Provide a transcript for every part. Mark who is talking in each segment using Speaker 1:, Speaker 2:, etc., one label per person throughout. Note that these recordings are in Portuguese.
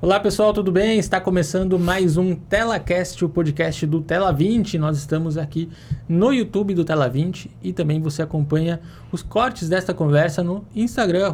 Speaker 1: Olá pessoal, tudo bem? Está começando mais um TelaCast, o podcast do Tela 20. Nós estamos aqui no YouTube do Tela 20 e também você acompanha os cortes desta conversa no Instagram,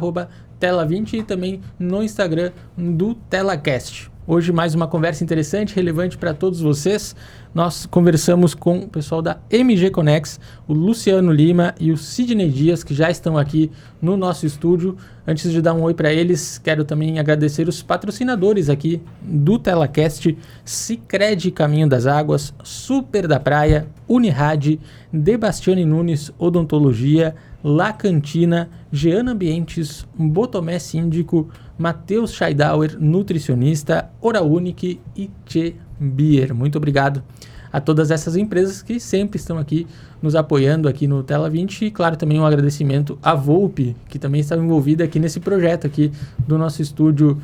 Speaker 1: @Tela20 e também no Instagram do TelaCast. Hoje mais uma conversa interessante, relevante para todos vocês. Nós conversamos com o pessoal da MG Conex, o Luciano Lima e o Sidney Dias, que já estão aqui no nosso estúdio. Antes de dar um oi para eles, quero também agradecer os patrocinadores aqui do TelaCast: Sicredi Caminho das Águas, Super da Praia, Unirad, De Bastiani Nunes Odontologia, La Cantina, Jean Ambientes, Botomé Síndico, Matheus Scheidauer, nutricionista, Hora Unique e Tchê Beer. Muito obrigado a todas essas empresas que sempre estão aqui nos apoiando aqui no Tela 20 e, claro, também um agradecimento à Volpe, que também está envolvida aqui nesse projeto aqui do nosso estúdio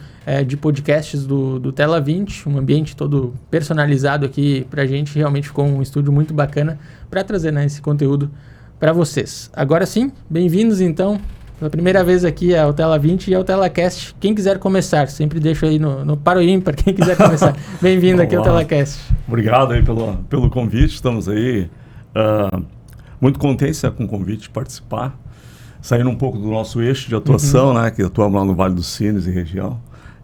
Speaker 1: de podcasts do Tela 20, um ambiente todo personalizado aqui pra gente. Realmente ficou um estúdio muito bacana para trazer, né, esse conteúdo para vocês. Agora sim, bem-vindos então pela primeira vez aqui ao Tela 20 e ao TelaCast. Quem quiser começar, sempre deixo aí no para o ímpar, quem quiser começar. Bem-vindo aqui ao TelaCast.
Speaker 2: Obrigado aí pelo convite, estamos aí muito contentes, né, com o convite de participar, saindo um pouco do nosso eixo de atuação, né, que atuamos lá no Vale dos Sinos e região,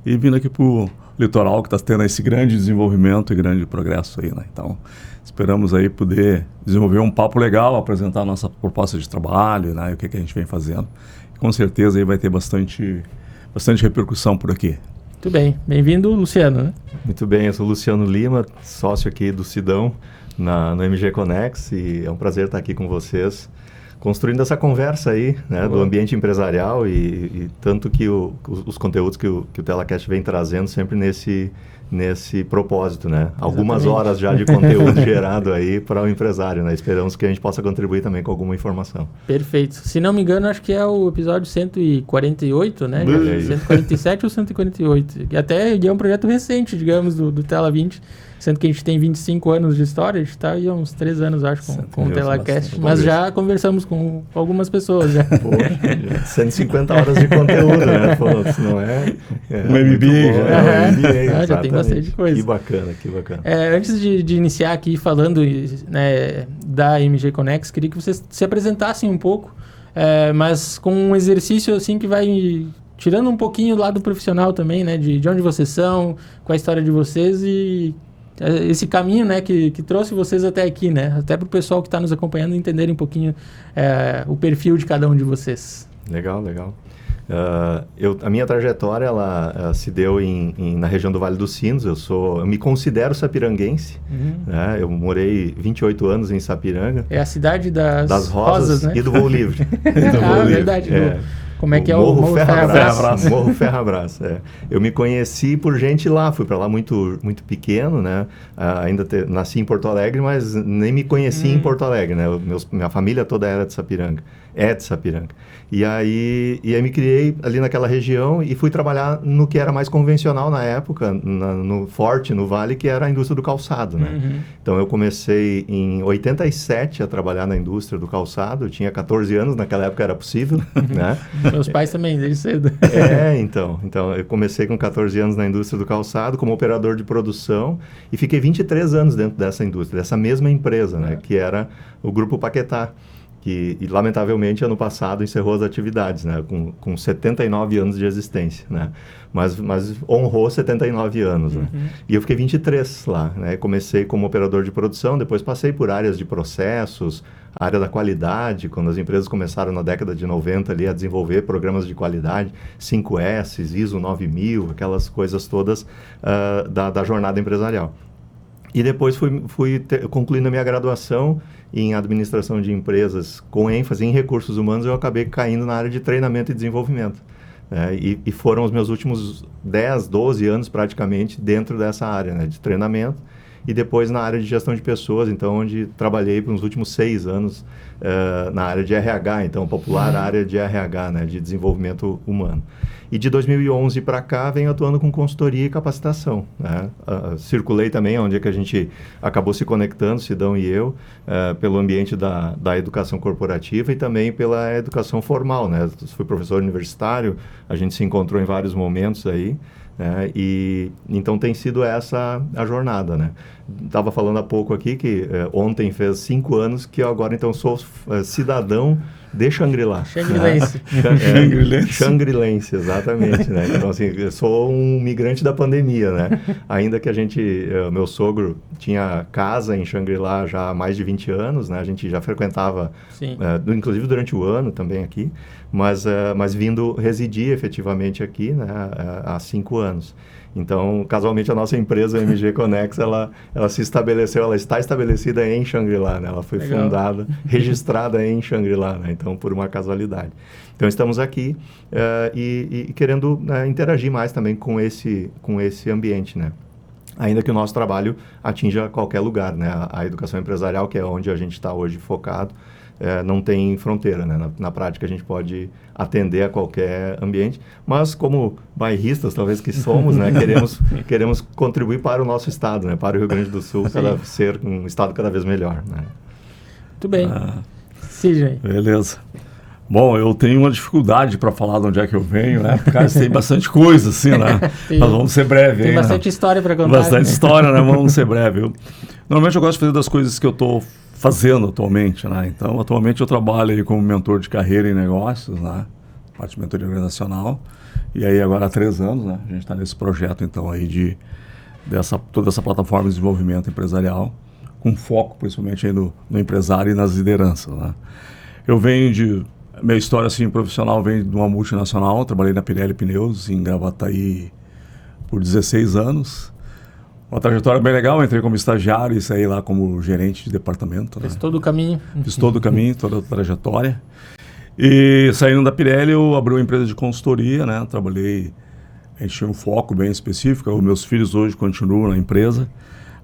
Speaker 2: e vindo aqui para o litoral, que está tendo esse grande desenvolvimento e grande progresso aí, né? Então, esperamos aí poder desenvolver um papo legal, apresentar a nossa proposta de trabalho, né, e o que a gente vem fazendo. Com certeza aí vai ter bastante repercussão por aqui.
Speaker 1: Muito bem. Bem-vindo, Luciano, né?
Speaker 3: Muito bem, eu sou o Luciano Lima, sócio aqui do Sidão, no MG Conex, e é um prazer estar aqui com vocês, construindo essa conversa aí, né, do ambiente empresarial e tanto que os conteúdos que o TelaCast vem trazendo sempre nesse propósito, né? Algumas horas já de conteúdo gerado aí para o empresário, né? Esperamos que a gente possa contribuir também com alguma informação.
Speaker 1: Perfeito. Se não me engano, acho que é o episódio 148, né? 147 ou 148. E até é um projeto recente, digamos, do Tela 20, sendo que a gente tem 25 anos de história, a gente está aí há uns 3 anos, acho, com o TelaCast, mas já conversamos com algumas pessoas, já.
Speaker 3: Poxa, 150 horas de conteúdo, né? Pô, se não
Speaker 2: Um MBA,
Speaker 1: já tem bastante coisa.
Speaker 3: Que bacana, que bacana.
Speaker 1: Antes de iniciar aqui falando, né, da MG Conex, queria que vocês se apresentassem um pouco, mas com um exercício assim que vai tirando um pouquinho do lado profissional também, né, de onde vocês são, qual a história de vocês e esse caminho, né, que trouxe vocês até aqui, né, até para o pessoal que está nos acompanhando entenderem um pouquinho o perfil de cada um de vocês.
Speaker 3: Legal. A minha trajetória ela se deu na região do Vale dos Sinos. Eu me considero sapiranguense, né? Eu morei 28 anos em Sapiranga.
Speaker 1: É a cidade das rosas, né?
Speaker 3: E do voo livre.
Speaker 1: Verdade. Como é que é o Morro Ferrabraço?
Speaker 3: Morro Ferrabraço, Eu me conheci por gente lá, fui para lá muito, muito pequeno, né? Nasci em Porto Alegre, mas nem me conheci em Porto Alegre, né? Minha família toda era de Sapiranga, de Sapiranga. E aí me criei ali naquela região e fui trabalhar no que era mais convencional na época, no Vale, que era a indústria do calçado, né? Então eu comecei em 87 a trabalhar na indústria do calçado, eu tinha 14 anos, naquela época era possível, né?
Speaker 1: Meus pais também, desde cedo.
Speaker 3: Então eu comecei com 14 anos na indústria do calçado como operador de produção e fiquei 23 anos dentro dessa indústria, dessa mesma empresa, né? Que era o Grupo Paquetá. E lamentavelmente ano passado encerrou as atividades, né, com 79 anos de existência, né, mas honrou 79 anos, né, e eu fiquei 23 lá, né, comecei como operador de produção, depois passei por áreas de processos, área da qualidade, quando as empresas começaram na década de 90 ali a desenvolver programas de qualidade, 5S, ISO 9000, aquelas coisas todas da jornada empresarial. E depois fui concluindo a minha graduação em administração de empresas com ênfase em recursos humanos, eu acabei caindo na área de treinamento e desenvolvimento. E foram os meus últimos 10, 12 anos praticamente dentro dessa área, né, de treinamento. E depois na área de gestão de pessoas, então, onde trabalhei pelos últimos 6 anos na área de RH, então, popular área de RH, né, de desenvolvimento humano. E de 2011 para cá, venho atuando com consultoria e capacitação, né? Circulei também, onde é que a gente acabou se conectando, Sidão e eu, pelo ambiente da educação corporativa e também pela educação formal, né? Fui professor universitário, a gente se encontrou em vários momentos aí, né? E então tem sido essa a jornada, né? Estava falando há pouco aqui que ontem fez 5 anos que eu agora então sou cidadão de Xangri-Lá.
Speaker 1: Xangri-lense.
Speaker 3: Xangri-lense, exatamente, né? Então, assim, eu sou um migrante da pandemia, né? Ainda que meu sogro tinha casa em Xangri-Lá já há mais de 20 anos, né? A gente já frequentava, inclusive durante o ano também aqui, mas vindo residir efetivamente aqui, né? Há 5 anos. Então, casualmente, a nossa empresa, a MG Connex, ela se estabeleceu, ela está estabelecida em Xangri-Lá, né? Ela foi fundada, registrada em Xangri-Lá, né? Então, por uma casualidade. Então, estamos aqui e querendo interagir mais também com esse ambiente, né? Ainda que o nosso trabalho atinja qualquer lugar, né? A educação empresarial, que é onde a gente está hoje focado, não tem fronteira, né? Na prática, a gente pode atender a qualquer ambiente, mas como bairristas, talvez que somos, né? Queremos contribuir para o nosso estado, né? Para o Rio Grande do Sul, ser um estado cada vez melhor, né?
Speaker 1: Muito bem. Sidney.
Speaker 2: Beleza. Bom, eu tenho uma dificuldade para falar de onde é que eu venho, né? Porque tem bastante coisa, assim, né? Mas vamos ser breve,
Speaker 1: tem bastante história para contar.
Speaker 2: Bastante história, né? Vamos ser breve. Normalmente eu gosto de fazer das coisas que eu estou fazendo atualmente, né? Então, atualmente eu trabalho aí como mentor de carreira em negócios, né? Parte de mentoria organizacional. E aí agora há 3 anos, né? A gente está nesse projeto, então, aí toda essa plataforma de desenvolvimento empresarial, com foco principalmente aí no empresário e nas lideranças, né? Eu venho minha história assim, profissional vem de uma multinacional, trabalhei na Pirelli Pneus, em Gravataí, por 16 anos. Uma trajetória bem legal, entrei como estagiário e saí lá como gerente de departamento.
Speaker 1: Fez todo o caminho.
Speaker 2: Fiz todo o caminho, toda a trajetória. E saindo da Pirelli, eu abri uma empresa de consultoria, né? Trabalhei, a gente tinha um foco bem específico, os meus filhos hoje continuam na empresa,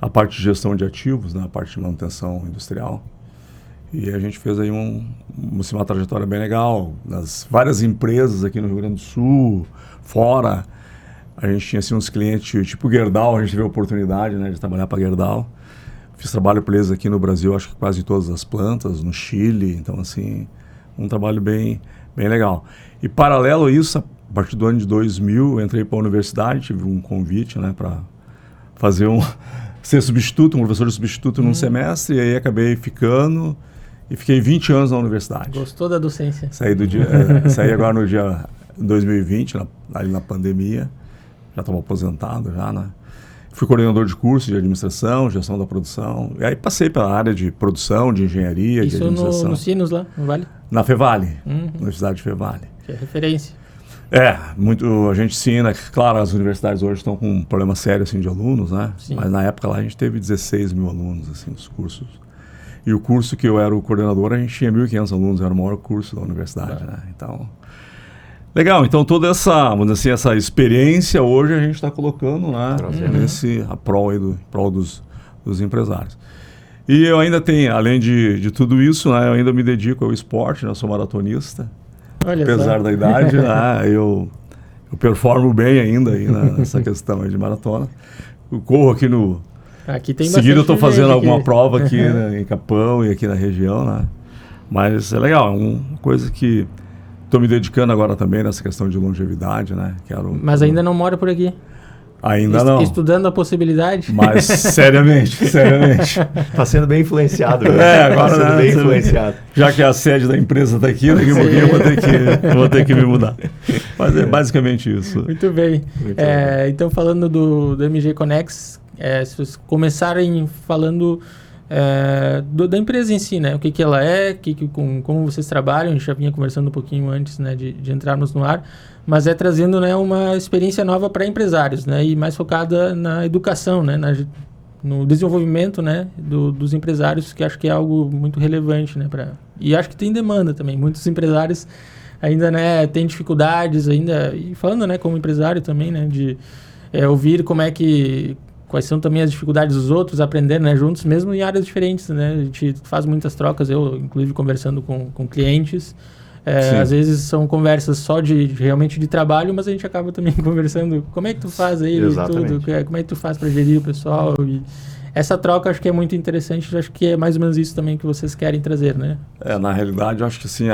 Speaker 2: a parte de gestão de ativos, né? A parte de manutenção industrial. E a gente fez aí uma trajetória bem legal, nas várias empresas aqui no Rio Grande do Sul, fora. A gente tinha assim, uns clientes tipo Gerdau, a gente teve a oportunidade, né, de trabalhar para Gerdau. Fiz trabalho para eles aqui no Brasil, acho que quase todas as plantas, no Chile. Então, assim, um trabalho bem legal. E paralelo a isso, a partir do ano de 2000, eu entrei para a universidade, tive um convite, né, para fazer ser substituto, um professor de substituto num semestre, e aí acabei ficando e fiquei 20 anos na universidade.
Speaker 1: Gostou da docência?
Speaker 2: Saí agora no dia 2020, ali na pandemia. Já estava aposentado, né? Fui coordenador de curso de administração, gestão da produção. E aí passei pela área de produção, de engenharia, de administração.
Speaker 1: Isso no Sinos lá, no Vale?
Speaker 2: Na Fevale, Universidade de Fevale.
Speaker 1: Que é referência.
Speaker 2: A gente ensina, claro, as universidades hoje estão com um problema sério assim, de alunos, né? Sim. Mas na época lá a gente teve 16 mil alunos, assim, nos cursos. E o curso que eu era o coordenador, a gente tinha 1.500 alunos, era o maior curso da universidade, né? Então... Legal, então toda essa, vamos dizer assim, essa experiência hoje a gente está colocando, né, a prol dos empresários. E eu ainda tenho, além de tudo isso, né, eu ainda me dedico ao esporte, né, sou maratonista.
Speaker 1: Olha
Speaker 2: apesar
Speaker 1: só.
Speaker 2: da idade, né, eu performo bem ainda aí, né, nessa questão aí de maratona. Eu corro aqui no...
Speaker 1: Aqui tem
Speaker 2: seguida eu estou fazendo alguma
Speaker 1: aqui.
Speaker 2: prova aqui né, em Capão e aqui na região, né. Mas é legal, é uma coisa que... Estou me dedicando agora também nessa questão de longevidade, né?
Speaker 1: Mas ainda não mora por aqui?
Speaker 2: Ainda não.
Speaker 1: Estudando a possibilidade?
Speaker 2: Mas seriamente.
Speaker 3: Está sendo bem influenciado.
Speaker 2: Agora
Speaker 3: está sendo bem influenciado.
Speaker 2: Já que a sede da empresa está aqui, daqui a pouquinho eu vou ter que me mudar. Mas é basicamente isso.
Speaker 1: Muito bem. Então, falando do MG Connex, se vocês começarem falando... da empresa em si, né? O que ela é, como vocês trabalham, a gente já vinha conversando um pouquinho antes, né, de entrarmos no ar, mas trazendo, né, uma experiência nova para empresários, né, e mais focada na educação, né, no desenvolvimento, né, dos empresários, que acho que é algo muito relevante, né, e acho que tem demanda também. Muitos empresários ainda, né, têm dificuldades ainda, e falando, né, como empresário também, né, de ouvir quais são também as dificuldades dos outros, aprender, né, juntos, mesmo em áreas diferentes, né? A gente faz muitas trocas, eu, inclusive, conversando com clientes. Às vezes são conversas só realmente de trabalho, mas a gente acaba também conversando como é que tu faz aí, tudo, como é que tu faz para gerir o pessoal. E essa troca acho que é muito interessante, acho que é mais ou menos isso também que vocês querem trazer, né?
Speaker 2: Na realidade, eu acho que assim,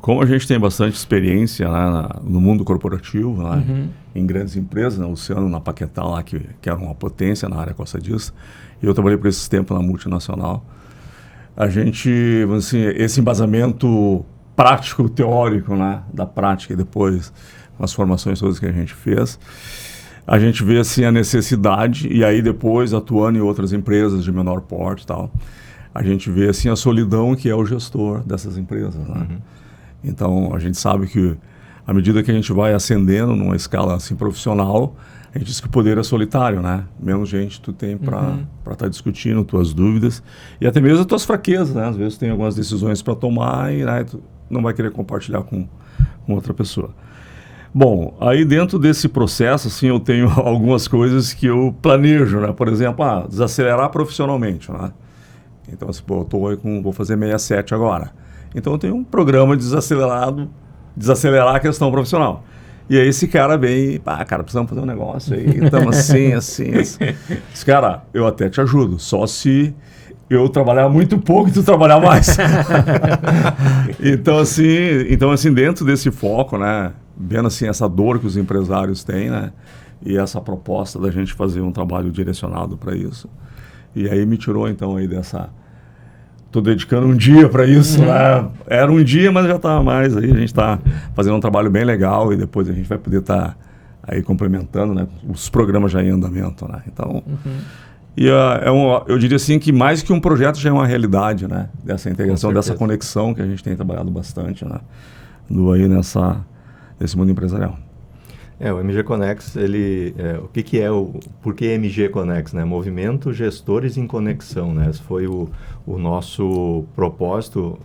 Speaker 2: como a gente tem bastante experiência, né, no mundo corporativo, né, em grandes empresas, né, o Luciano na Paquetá, lá, que era uma potência na área calçadista, e eu trabalhei por esses tempos na multinacional, a gente, assim, esse embasamento prático, teórico, né, da prática, e depois com as formações todas que a gente fez, a gente vê assim a necessidade, e aí depois atuando em outras empresas de menor porte e tal, a gente vê assim a solidão que é o gestor dessas empresas, né? Então a gente sabe que à medida que a gente vai ascendendo numa escala assim profissional, a gente diz que o poder é solitário, né? Menos gente tu tem para estar discutindo tuas dúvidas e até mesmo as tuas fraquezas, né? Às vezes tu tem algumas decisões para tomar e, né, tu não vai querer compartilhar com outra pessoa. Bom, aí dentro desse processo, assim, eu tenho algumas coisas que eu planejo, né? Por exemplo, desacelerar profissionalmente, né? Então, assim, pô, vou fazer 67 agora. Então, eu tenho um programa de desacelerar a questão profissional. E aí esse cara vem, cara, precisamos fazer um negócio aí, estamos assim. Esse cara, eu até te ajudo, só se eu trabalhar muito pouco e tu trabalhar mais. Então, assim, dentro desse foco, né, vendo assim essa dor que os empresários têm, né, e essa proposta da gente fazer um trabalho direcionado para isso. E aí me tirou, então, aí dessa... Estou dedicando um dia para isso, né? Era um dia, mas já estava mais. Aí a gente está fazendo um trabalho bem legal e depois a gente vai poder estar aí complementando, né? Os programas já em andamento, né? Então, e eu diria assim que mais que um projeto já é uma realidade, né? Dessa integração, dessa conexão que a gente tem trabalhado bastante, né? Nesse mundo empresarial.
Speaker 3: O MG Connex, por que MG Connex, né? Movimento Gestores em Conexão, né? Esse foi o nosso propósito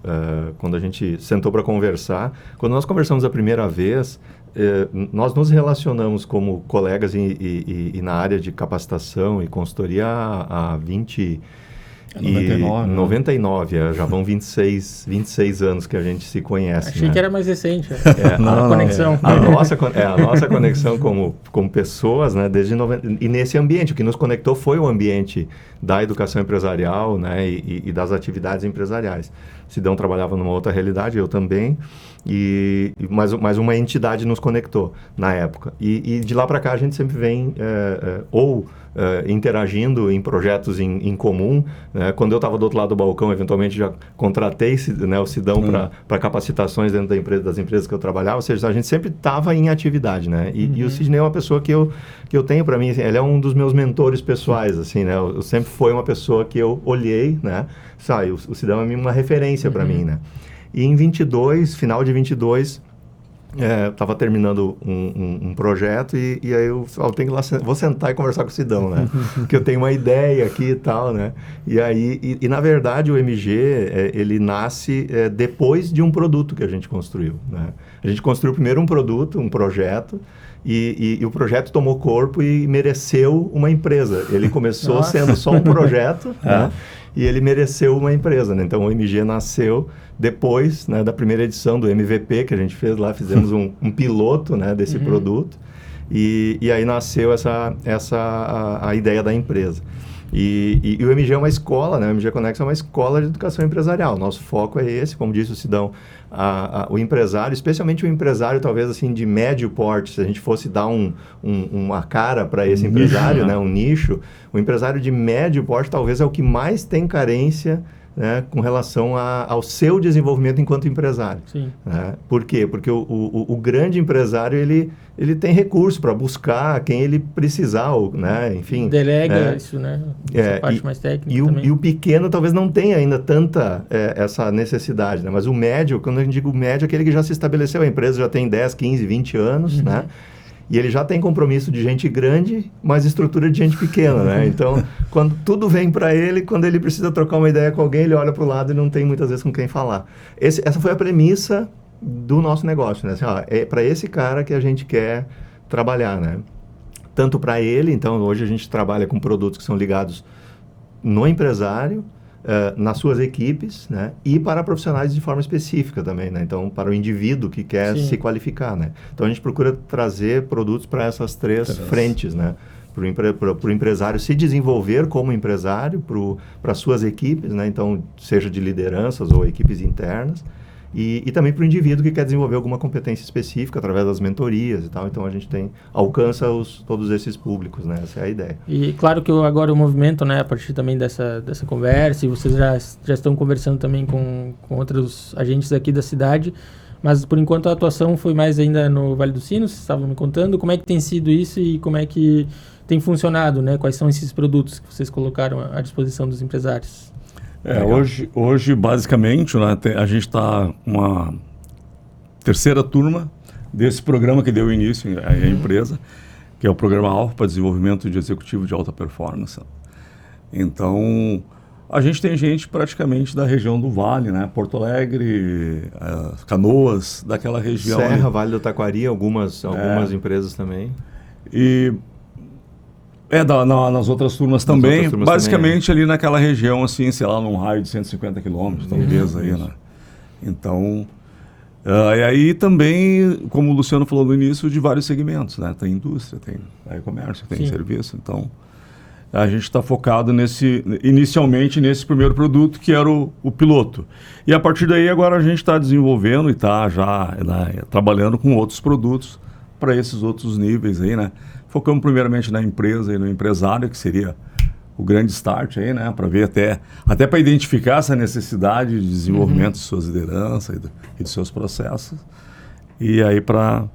Speaker 3: quando a gente sentou para conversar. Quando nós conversamos a primeira vez, nós nos relacionamos como colegas e na área de capacitação e consultoria há 99, já vão 26 anos que a gente se conhece.
Speaker 1: Achei, né, que era mais recente.
Speaker 3: A
Speaker 1: conexão.
Speaker 3: A nossa conexão como pessoas, né, desde 90, e nesse ambiente, o que nos conectou foi o ambiente da educação empresarial, né, e das atividades empresariais. O Sidão trabalhava numa outra realidade, eu também, mas uma entidade nos conectou na época. E de lá para cá a gente sempre vem interagindo em projetos em comum. Quando eu estava do outro lado do balcão, eventualmente já contratei, né, o Sidão para capacitações dentro das empresas que eu trabalhava, ou seja, a gente sempre estava em atividade, né? E o Sidney é uma pessoa que eu tenho para mim, assim, ele é um dos meus mentores pessoais, assim, né? Eu sempre foi uma pessoa que eu olhei, né? O Sidão é uma referência para mim, né? E em final de 22, estava terminando um projeto e aí eu tenho que vou sentar e conversar com o Sidão, né? Porque eu tenho uma ideia aqui e tal, né? E aí, na verdade, o MG, ele nasce depois de um produto que a gente construiu, né? A gente construiu primeiro um produto, um projeto, e o projeto tomou corpo e mereceu uma empresa. Ele começou sendo só um projeto, né? E ele mereceu uma empresa, né? Então, o MG nasceu depois, né, da primeira edição do MVP que a gente fez lá, fizemos um piloto, né, desse produto, e aí nasceu a ideia da empresa. E o MG é uma escola, né? O MG Connex é uma escola de educação empresarial. Nosso foco é esse, como disse o Sidão, o empresário, especialmente o empresário talvez assim de médio porte, se a gente fosse dar uma cara para esse empresário, nicho, né? Um nicho, o empresário de médio porte talvez é o que mais tem carência, né, com relação ao seu desenvolvimento enquanto empresário.
Speaker 1: Sim.
Speaker 3: Né? Por quê? Porque o grande empresário, ele tem recurso para buscar quem ele precisar, né? Enfim.
Speaker 1: Delega isso, né? Essa parte mais técnica também.
Speaker 3: E o pequeno talvez não tenha ainda tanta essa necessidade, né? Mas o médio, quando a gente digo médio, é aquele que já se estabeleceu, a empresa já tem 10, 15, 20 anos, né? E ele já tem compromisso de gente grande, mas estrutura de gente pequena, né? Então, quando tudo vem para ele, quando ele precisa trocar uma ideia com alguém, ele olha para o lado e não tem muitas vezes com quem falar. Essa foi a premissa do nosso negócio, né? Assim, é para esse cara que a gente quer trabalhar, né? Tanto para ele, então, hoje a gente trabalha com produtos que são ligados no empresário, nas suas equipes, né? E para profissionais de forma específica também, né? Então, para o indivíduo que quer se qualificar, né? Então, a gente procura trazer produtos para essas três frentes, né? Para o empresário se desenvolver como empresário, para suas equipes, né? Então, seja de lideranças ou equipes internas, e também para o indivíduo que quer desenvolver alguma competência específica através das mentorias e tal. Então a gente alcança todos esses públicos, né? Essa é a ideia.
Speaker 1: E claro que agora o movimento, né, a partir também dessa conversa, e vocês já estão conversando também com outros agentes aqui da cidade, mas por enquanto a atuação foi mais ainda no Vale dos Sinos, vocês estavam me contando. Como é que tem sido isso e como é que tem funcionado, né? Quais são esses produtos que vocês colocaram à disposição dos empresários?
Speaker 2: Hoje, basicamente, né, a gente está com uma terceira turma desse programa que deu início à empresa, que é o Programa Alfa para Desenvolvimento de Executivo de Alta Performance. Então, a gente tem gente praticamente da região do Vale, né? Porto Alegre, Canoas, daquela região.
Speaker 3: Serra, Vale do Taquari, algumas empresas também.
Speaker 2: E nas outras turmas também, basicamente ali naquela região, assim, sei lá, num raio de 150 quilômetros, talvez aí, né? Então, e aí também, como o Luciano falou no início, de vários segmentos, né? Tem indústria, tem comércio, tem serviço, então a gente está focado inicialmente nesse primeiro produto, que era o piloto. E a partir daí agora a gente está desenvolvendo e está já trabalhando com outros produtos para esses outros níveis aí, né? Focamos primeiramente na empresa e no empresário, que seria o grande start aí, né? Para ver até para identificar essa necessidade de desenvolvimento de suas lideranças e de seus processos. E aí para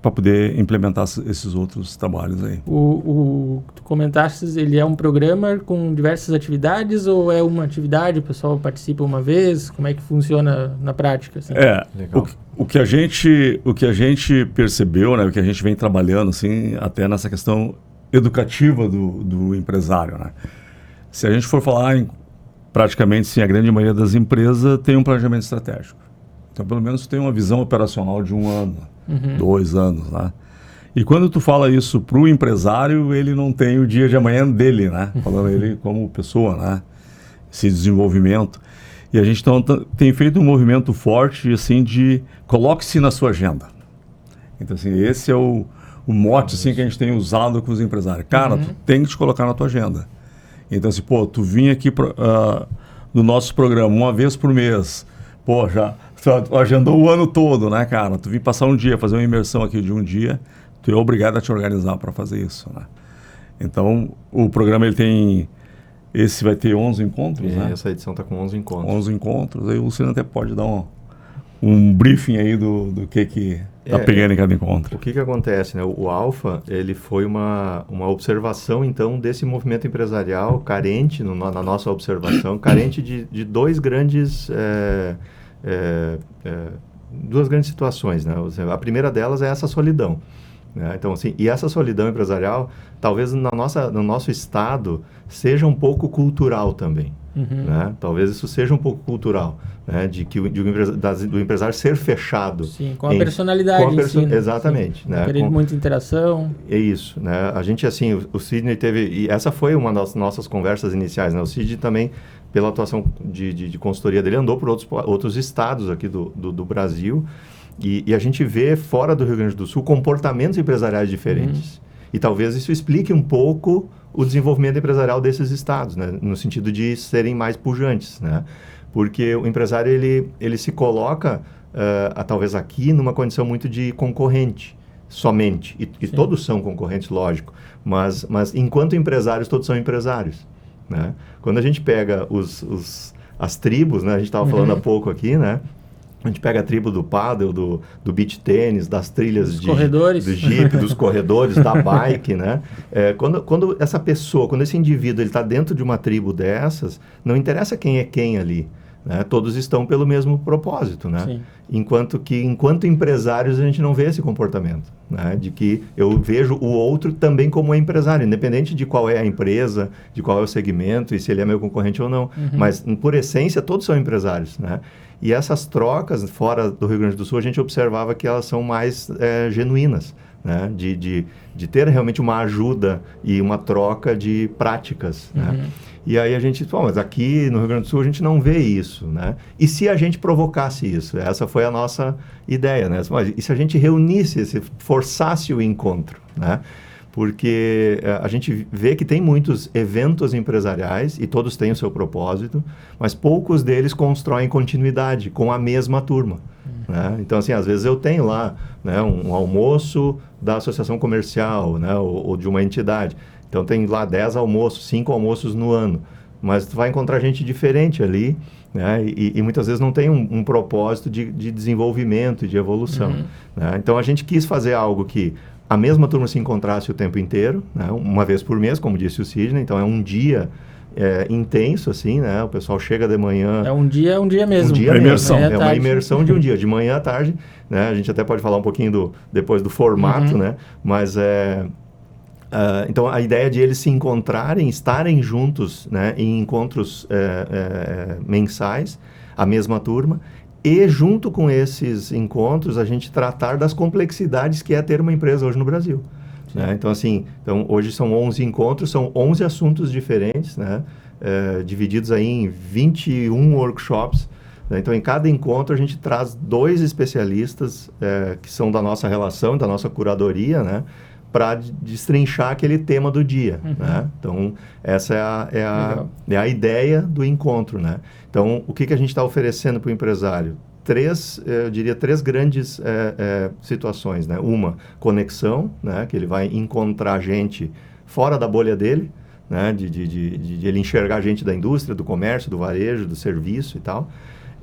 Speaker 2: poder implementar esses outros trabalhos aí.
Speaker 1: Tu comentaste, ele é um programa com diversas atividades ou é uma atividade, o pessoal participa uma vez? Como é que funciona na prática? Assim?
Speaker 2: Legal. O que a gente percebeu, né, o que a gente vem trabalhando, assim, até nessa questão educativa do empresário, né? Se a gente for falar praticamente, sim, a grande maioria das empresas tem um planejamento estratégico. Então, pelo menos tem uma visão operacional de 1 ano, 2 anos, né? E quando tu fala isso para o empresário, ele não tem o dia de amanhã dele, né? Falando ele como pessoa, né? Esse desenvolvimento. E a gente tem feito um movimento forte, assim, de coloque-se na sua agenda. Então, assim, esse é o mote, assim, que a gente tem usado com os empresários. Cara, tu tem que te colocar na tua agenda. Então, assim, tu vinha aqui no nosso programa uma vez por mês, já tu agendou o ano todo, né, cara? Tu vim passar um dia, fazer uma imersão aqui de um dia, tu é obrigado a te organizar para fazer isso, né? Então, o programa, ele tem... Esse vai ter 11 encontros, né?
Speaker 3: Essa edição está com 11 encontros.
Speaker 2: 11 encontros. Aí o Luciano até pode dar um briefing aí do que está pegando em cada encontro.
Speaker 3: O que acontece, né? O Alfa, ele foi uma observação, então, desse movimento empresarial carente, na nossa observação, carente de duas grandes situações, né? A primeira delas é essa solidão. Então, assim, e essa solidão empresarial, talvez no nosso estado, seja um pouco cultural também. Né? Talvez isso seja um pouco cultural, né? Do empresário ser fechado.
Speaker 1: Sim, com a personalidade em si, né?
Speaker 3: Exatamente. Né?
Speaker 1: Querer muita interação.
Speaker 3: É isso. Né? A gente, assim, o Sidney teve... E essa foi uma das nossas conversas iniciais. Né? O Sidney também, pela atuação de consultoria dele, andou por outros estados aqui do Brasil. E a gente vê, fora do Rio Grande do Sul, comportamentos empresariais diferentes. E talvez isso explique um pouco o desenvolvimento empresarial desses estados, né? No sentido de serem mais pujantes, né? Porque o empresário, ele se coloca, talvez aqui, numa condição muito de concorrente, somente. E todos são concorrentes, lógico. Mas enquanto empresários, todos são empresários, né? Quando a gente pega as tribos, né? A gente estava falando há pouco aqui, né? A gente pega a tribo do paddle, do beach tênis, das trilhas do Jeep, dos corredores, da bike, né? Quando essa pessoa, quando esse indivíduo está dentro de uma tribo dessas, não interessa quem é quem ali, né? Todos estão pelo mesmo propósito, né? Sim. Enquanto empresários, a gente não vê esse comportamento, né? De que eu vejo o outro também como empresário, independente de qual é a empresa, de qual é o segmento e se ele é meu concorrente ou não. Mas, por essência, todos são empresários, né? E essas trocas fora do Rio Grande do Sul, a gente observava que elas são mais genuínas, né? De ter realmente uma ajuda e uma troca de práticas, né? E aí a gente, mas aqui no Rio Grande do Sul a gente não vê isso, né? E se a gente provocasse isso? Essa foi a nossa ideia, né? E se a gente reunisse, forçasse o encontro, né? porque a gente vê que tem muitos eventos empresariais e todos têm o seu propósito, mas poucos deles constroem continuidade com a mesma turma. Né? Então, assim, às vezes eu tenho lá, né, um almoço da associação comercial, né, ou de uma entidade. Então, tem lá 10 almoços, 5 almoços no ano. Mas tu vai encontrar gente diferente ali, né? E muitas vezes não tem um propósito de desenvolvimento e de evolução. Né? Então, a gente quis fazer algo que a mesma turma se encontrasse o tempo inteiro, né? Uma vez por mês, como disse o Sidney. Então, é um dia intenso, assim, né? O pessoal chega de manhã...
Speaker 1: É um dia mesmo.
Speaker 3: Um dia
Speaker 2: uma
Speaker 3: mesmo.
Speaker 2: imersão.
Speaker 3: É uma imersão de um dia, de manhã à tarde. Né? A gente até pode falar um pouquinho depois do formato, né? Mas então, a ideia de eles se encontrarem, estarem juntos, né, em encontros mensais, a mesma turma, e junto com esses encontros, a gente tratar das complexidades que é ter uma empresa hoje no Brasil. Né? Então, assim, hoje são 11 encontros, são 11 assuntos diferentes, né, divididos aí em 21 workshops. Né? Então, em cada encontro, a gente traz 2 especialistas que são da nossa relação, da nossa curadoria, né, para destrinchar aquele tema do dia. Né? Então, essa é a ideia do encontro. Né? Então, o que a gente está oferecendo para o empresário? Eu diria 3 grandes situações. Né? Uma, conexão, né? Que ele vai encontrar gente fora da bolha dele, né? de ele enxergar gente da indústria, do comércio, do varejo, do serviço e tal.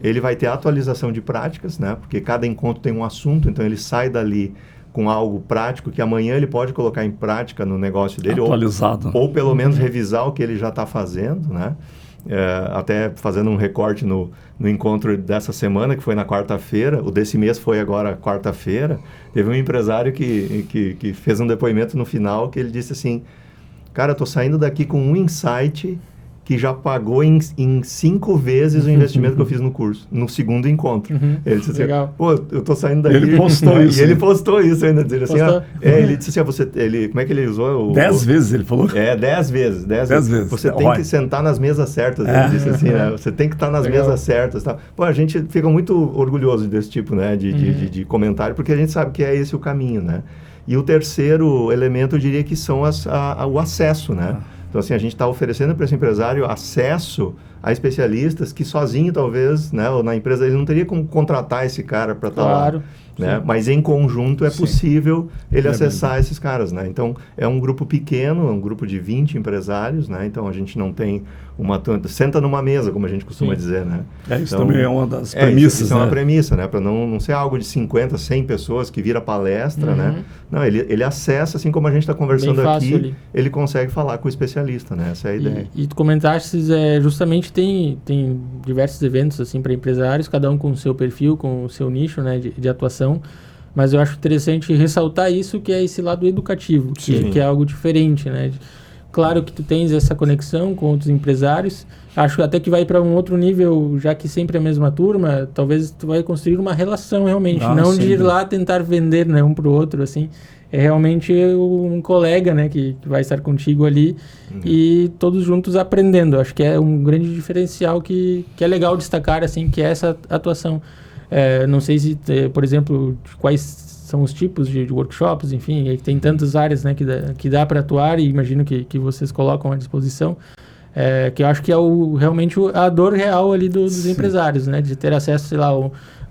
Speaker 3: Ele vai ter atualização de práticas, né? Porque cada encontro tem um assunto, então ele sai dali com algo prático que amanhã ele pode colocar em prática no negócio dele.
Speaker 2: Atualizado.
Speaker 3: Ou pelo menos revisar o que ele já está fazendo, né? Até fazendo um recorte no encontro dessa semana, que foi na quarta-feira, o desse mês foi agora quarta-feira, teve um empresário que fez um depoimento no final que ele disse assim: cara, eu estou saindo daqui com um insight que já pagou em 5 vezes o investimento que eu fiz no curso, no segundo encontro. Ele disse assim,
Speaker 1: legal.
Speaker 3: pô, eu tô saindo daqui...
Speaker 2: Ele postou isso.
Speaker 3: E ele postou isso ainda, dizendo assim, ele disse assim, como é que ele usou?
Speaker 2: 10 vezes ele falou?
Speaker 3: 10 vezes. 10 vezes. Você tem que sentar nas mesas certas, ele disse assim, né? Você tem que estar nas mesas certas. Tá? Pô, a gente fica muito orgulhoso desse tipo, né, de comentário, porque a gente sabe que é esse o caminho, né? E o terceiro elemento, eu diria que são o acesso, né? Então, assim, a gente está oferecendo para esse empresário acesso a especialistas que sozinho, talvez, né, ou na empresa, ele não teria como contratar esse cara para estar lá. Né? Mas em conjunto é possível ele acessar esses caras, né? Então, é um grupo pequeno, é um grupo de 20 empresários, né? Então, a gente não tem senta numa mesa, como a gente costuma dizer, né?
Speaker 2: Isso
Speaker 3: então,
Speaker 2: também é uma das premissas,
Speaker 3: isso é uma premissa, né? Para não ser algo de 50, 100 pessoas que vira palestra, né? Não, ele acessa, assim como a gente está conversando aqui, ali. Ele consegue falar com o especialista, né? Essa é a ideia.
Speaker 1: E tu comentaste, justamente tem diversos eventos, assim, para empresários, cada um com o seu perfil, com o seu nicho, né, de atuação. Mas eu acho interessante ressaltar isso, que é esse lado educativo, que é algo diferente, né? Claro que tu tens essa conexão com outros empresários, acho até que vai para um outro nível, já que sempre é a mesma turma, talvez tu vai construir uma relação realmente, não de ir lá tentar vender, né, um para o outro, assim. É realmente um colega, né, que vai estar contigo ali e todos juntos aprendendo. Acho que é um grande diferencial que é legal destacar, assim, que é essa atuação. Não sei se, por exemplo, quais são os tipos de workshops, enfim, tem tantas áreas, né, que dá para atuar e imagino que vocês colocam à disposição, que eu acho que é realmente a dor real ali dos empresários, né, de ter acesso, sei lá,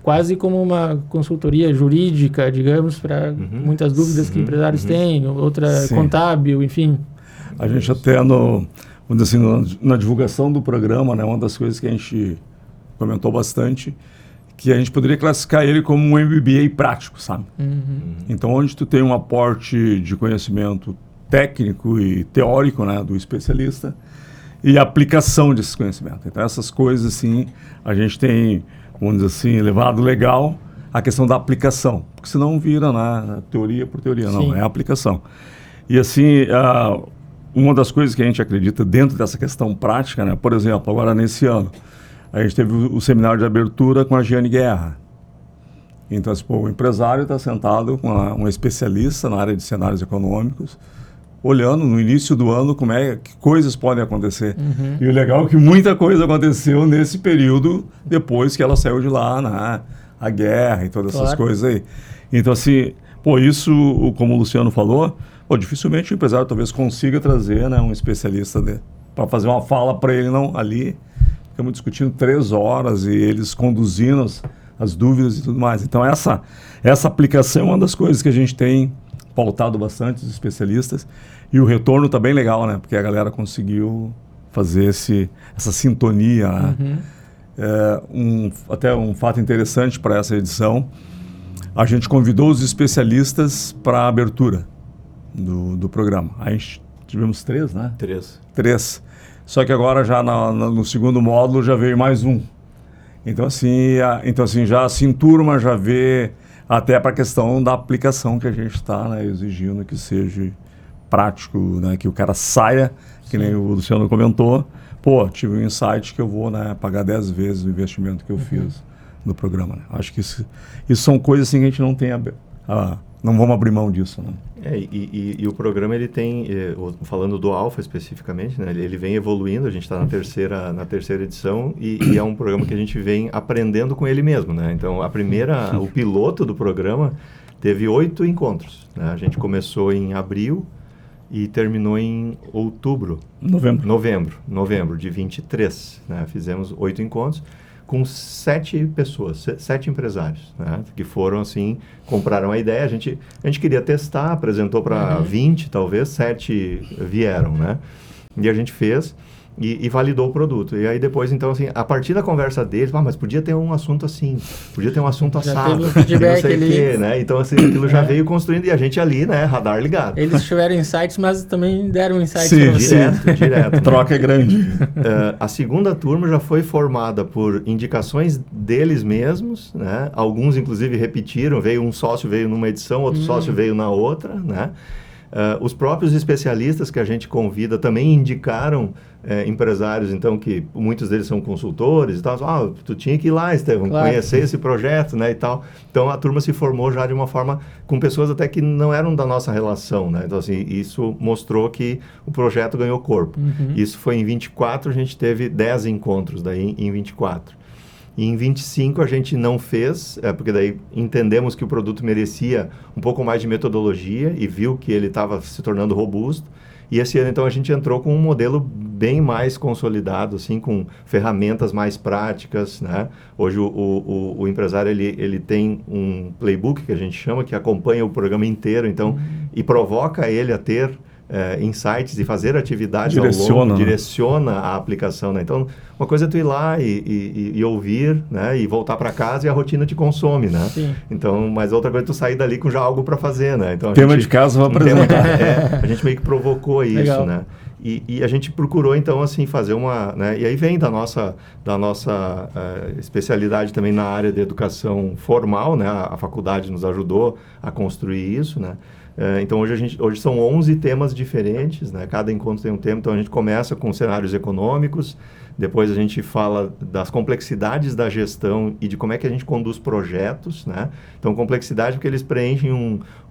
Speaker 1: quase como uma consultoria jurídica, digamos, para muitas dúvidas que empresários têm, outra contábil, enfim.
Speaker 2: A gente até, vamos dizer assim, na divulgação do programa, né, uma das coisas que a gente comentou bastante, que a gente poderia classificar ele como um MBA prático, sabe? Então, onde tu tem um aporte de conhecimento técnico e teórico, né, do especialista, e aplicação desses conhecimentos. Então, essas coisas, assim, a gente tem, vamos dizer assim, levado legal a questão da aplicação, porque senão vira, né, teoria por teoria, não, é a aplicação. E, assim, uma das coisas que a gente acredita dentro dessa questão prática, né, por exemplo, agora nesse ano, a gente teve o seminário de abertura com a Giane Guerra. Então, assim, o empresário está sentado com um especialista na área de cenários econômicos, olhando no início do ano que coisas podem acontecer. E o legal é que muita coisa aconteceu nesse período, depois que ela saiu de lá, né, a guerra e todas essas coisas aí. Então, assim, isso, como o Luciano falou, dificilmente o empresário talvez consiga trazer, né, um especialista para fazer uma fala para ele, não, ali ficamos discutindo 3 horas e eles conduzindo as dúvidas e tudo mais. Então essa aplicação é uma das coisas que a gente tem pautado bastante os especialistas, e o retorno está bem legal, né, porque a galera conseguiu fazer essa sintonia, né? Até um fato interessante para essa edição, a gente convidou os especialistas para a abertura do programa. Aí tivemos 3, né? 3. Só que agora já no segundo módulo já veio mais um. Então assim, já se enturma, já vê até para a questão da aplicação que a gente está, né, exigindo que seja prático, né, que o cara saia, que nem o Luciano comentou, tive um insight que eu vou, né, pagar 10 vezes o investimento que eu fiz no programa. Né? Acho que isso são coisas assim que a gente não tem não vamos abrir mão disso, né?
Speaker 3: E o programa, ele tem, falando do Alpha especificamente, né, ele vem evoluindo, a gente está na terceira edição e é um programa que a gente vem aprendendo com ele mesmo, né? Então, o piloto do programa teve 8 encontros, né? A gente começou em abril e terminou em novembro de 23, né? Fizemos 8 encontros com 7 pessoas, 7 empresários, né? Que foram assim, compraram a ideia, a gente queria testar, apresentou para 20, talvez, 7 vieram, né? E a gente fez e validou o produto. E aí depois, então, assim, a partir da conversa deles, mas podia ter um assunto assim, podia ter um assunto assado, não sei o quê, né? Então, assim, aquilo já veio construindo e a gente ali, né, radar ligado.
Speaker 1: Eles tiveram insights, mas também deram insights para
Speaker 3: você. Direto.
Speaker 2: A troca é grande.
Speaker 3: A segunda turma já foi formada por indicações deles mesmos, né? Alguns, inclusive, repetiram, um sócio veio numa edição, outro sócio veio na outra, né? Os próprios especialistas que a gente convida também indicaram empresários, então, que muitos deles são consultores e tal. Tu tinha que ir lá, Estevão, conhecer esse projeto, né, e tal. Então, a turma se formou já de uma forma com pessoas até que não eram da nossa relação, né? Então, assim, isso mostrou que o projeto ganhou corpo. Isso foi em 24, a gente teve 10 encontros daí em 24. E em 25 a gente não fez, porque daí entendemos que o produto merecia um pouco mais de metodologia e viu que ele estava se tornando robusto. E esse ano, então, a gente entrou com um modelo bem mais consolidado, assim, com ferramentas mais práticas, né? Hoje o empresário, ele tem um playbook, que a gente chama, que acompanha o programa inteiro, então, e provoca ele a ter insights e fazer atividades direciona a aplicação, né? Então, uma coisa é tu ir lá e ouvir, né? E voltar para casa e a rotina te consome, né? Sim. Então, mas outra coisa é tu sair dali com já algo para fazer, né? Então,
Speaker 2: de casa vai apresentar.
Speaker 3: A gente meio que provocou isso, legal, né? E a gente procurou, então, assim, fazer uma... Né? E aí vem da nossa especialidade também na área de educação formal, né? A faculdade nos ajudou a construir isso, né? Então, hoje são 11 temas diferentes, né? Cada encontro tem um tema. Então, a gente começa com cenários econômicos, depois a gente fala das complexidades da gestão e de como é que a gente conduz projetos, né? Então, complexidade porque eles preenchem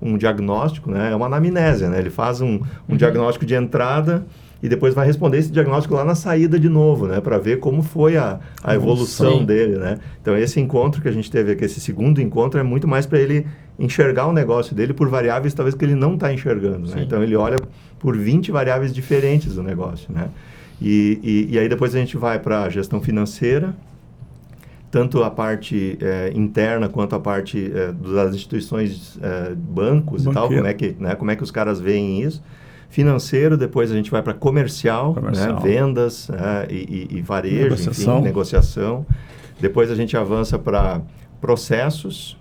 Speaker 3: um diagnóstico, né? É uma anamnésia, né? Ele faz um diagnóstico de entrada e depois vai responder esse diagnóstico lá na saída de novo, né? Para ver como foi a evolução dele, né? Então, esse encontro que a gente teve aqui, esse segundo encontro, é muito mais para ele enxergar o negócio dele por variáveis talvez que ele não está enxergando, né? Então, ele olha por 20 variáveis diferentes do negócio, né? E aí depois a gente vai para a gestão financeira, tanto a parte interna quanto a parte das instituições, bancos e tal, como é que os caras veem isso. Financeiro, depois a gente vai para comercial, né? Vendas e varejo, enfim, negociação. Depois a gente avança para processos,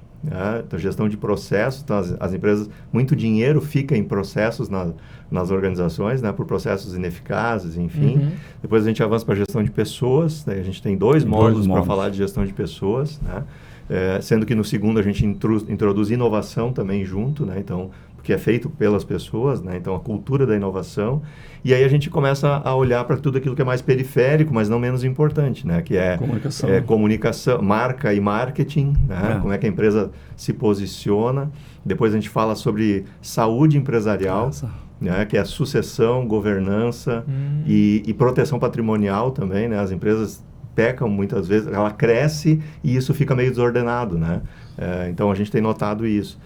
Speaker 3: então, gestão de processos. Então, as empresas, muito dinheiro fica em processos nas organizações, né? Por processos ineficazes, enfim. Depois a gente avança para gestão de pessoas, né? A gente tem dois módulos para falar de gestão de pessoas, né? Sendo que no segundo a gente introduz inovação também junto, né? Então, que é feito pelas pessoas, né? Então, a cultura da inovação. E aí a gente começa a olhar para tudo aquilo que é mais periférico, mas não menos importante, né? Que é comunicação, marca e marketing, né? Como é que a empresa se posiciona. Depois a gente fala sobre saúde empresarial, né? Que é sucessão, governança e proteção patrimonial também, né? As empresas peca muitas vezes, ela cresce e isso fica meio desordenado, né? Então a gente tem notado isso.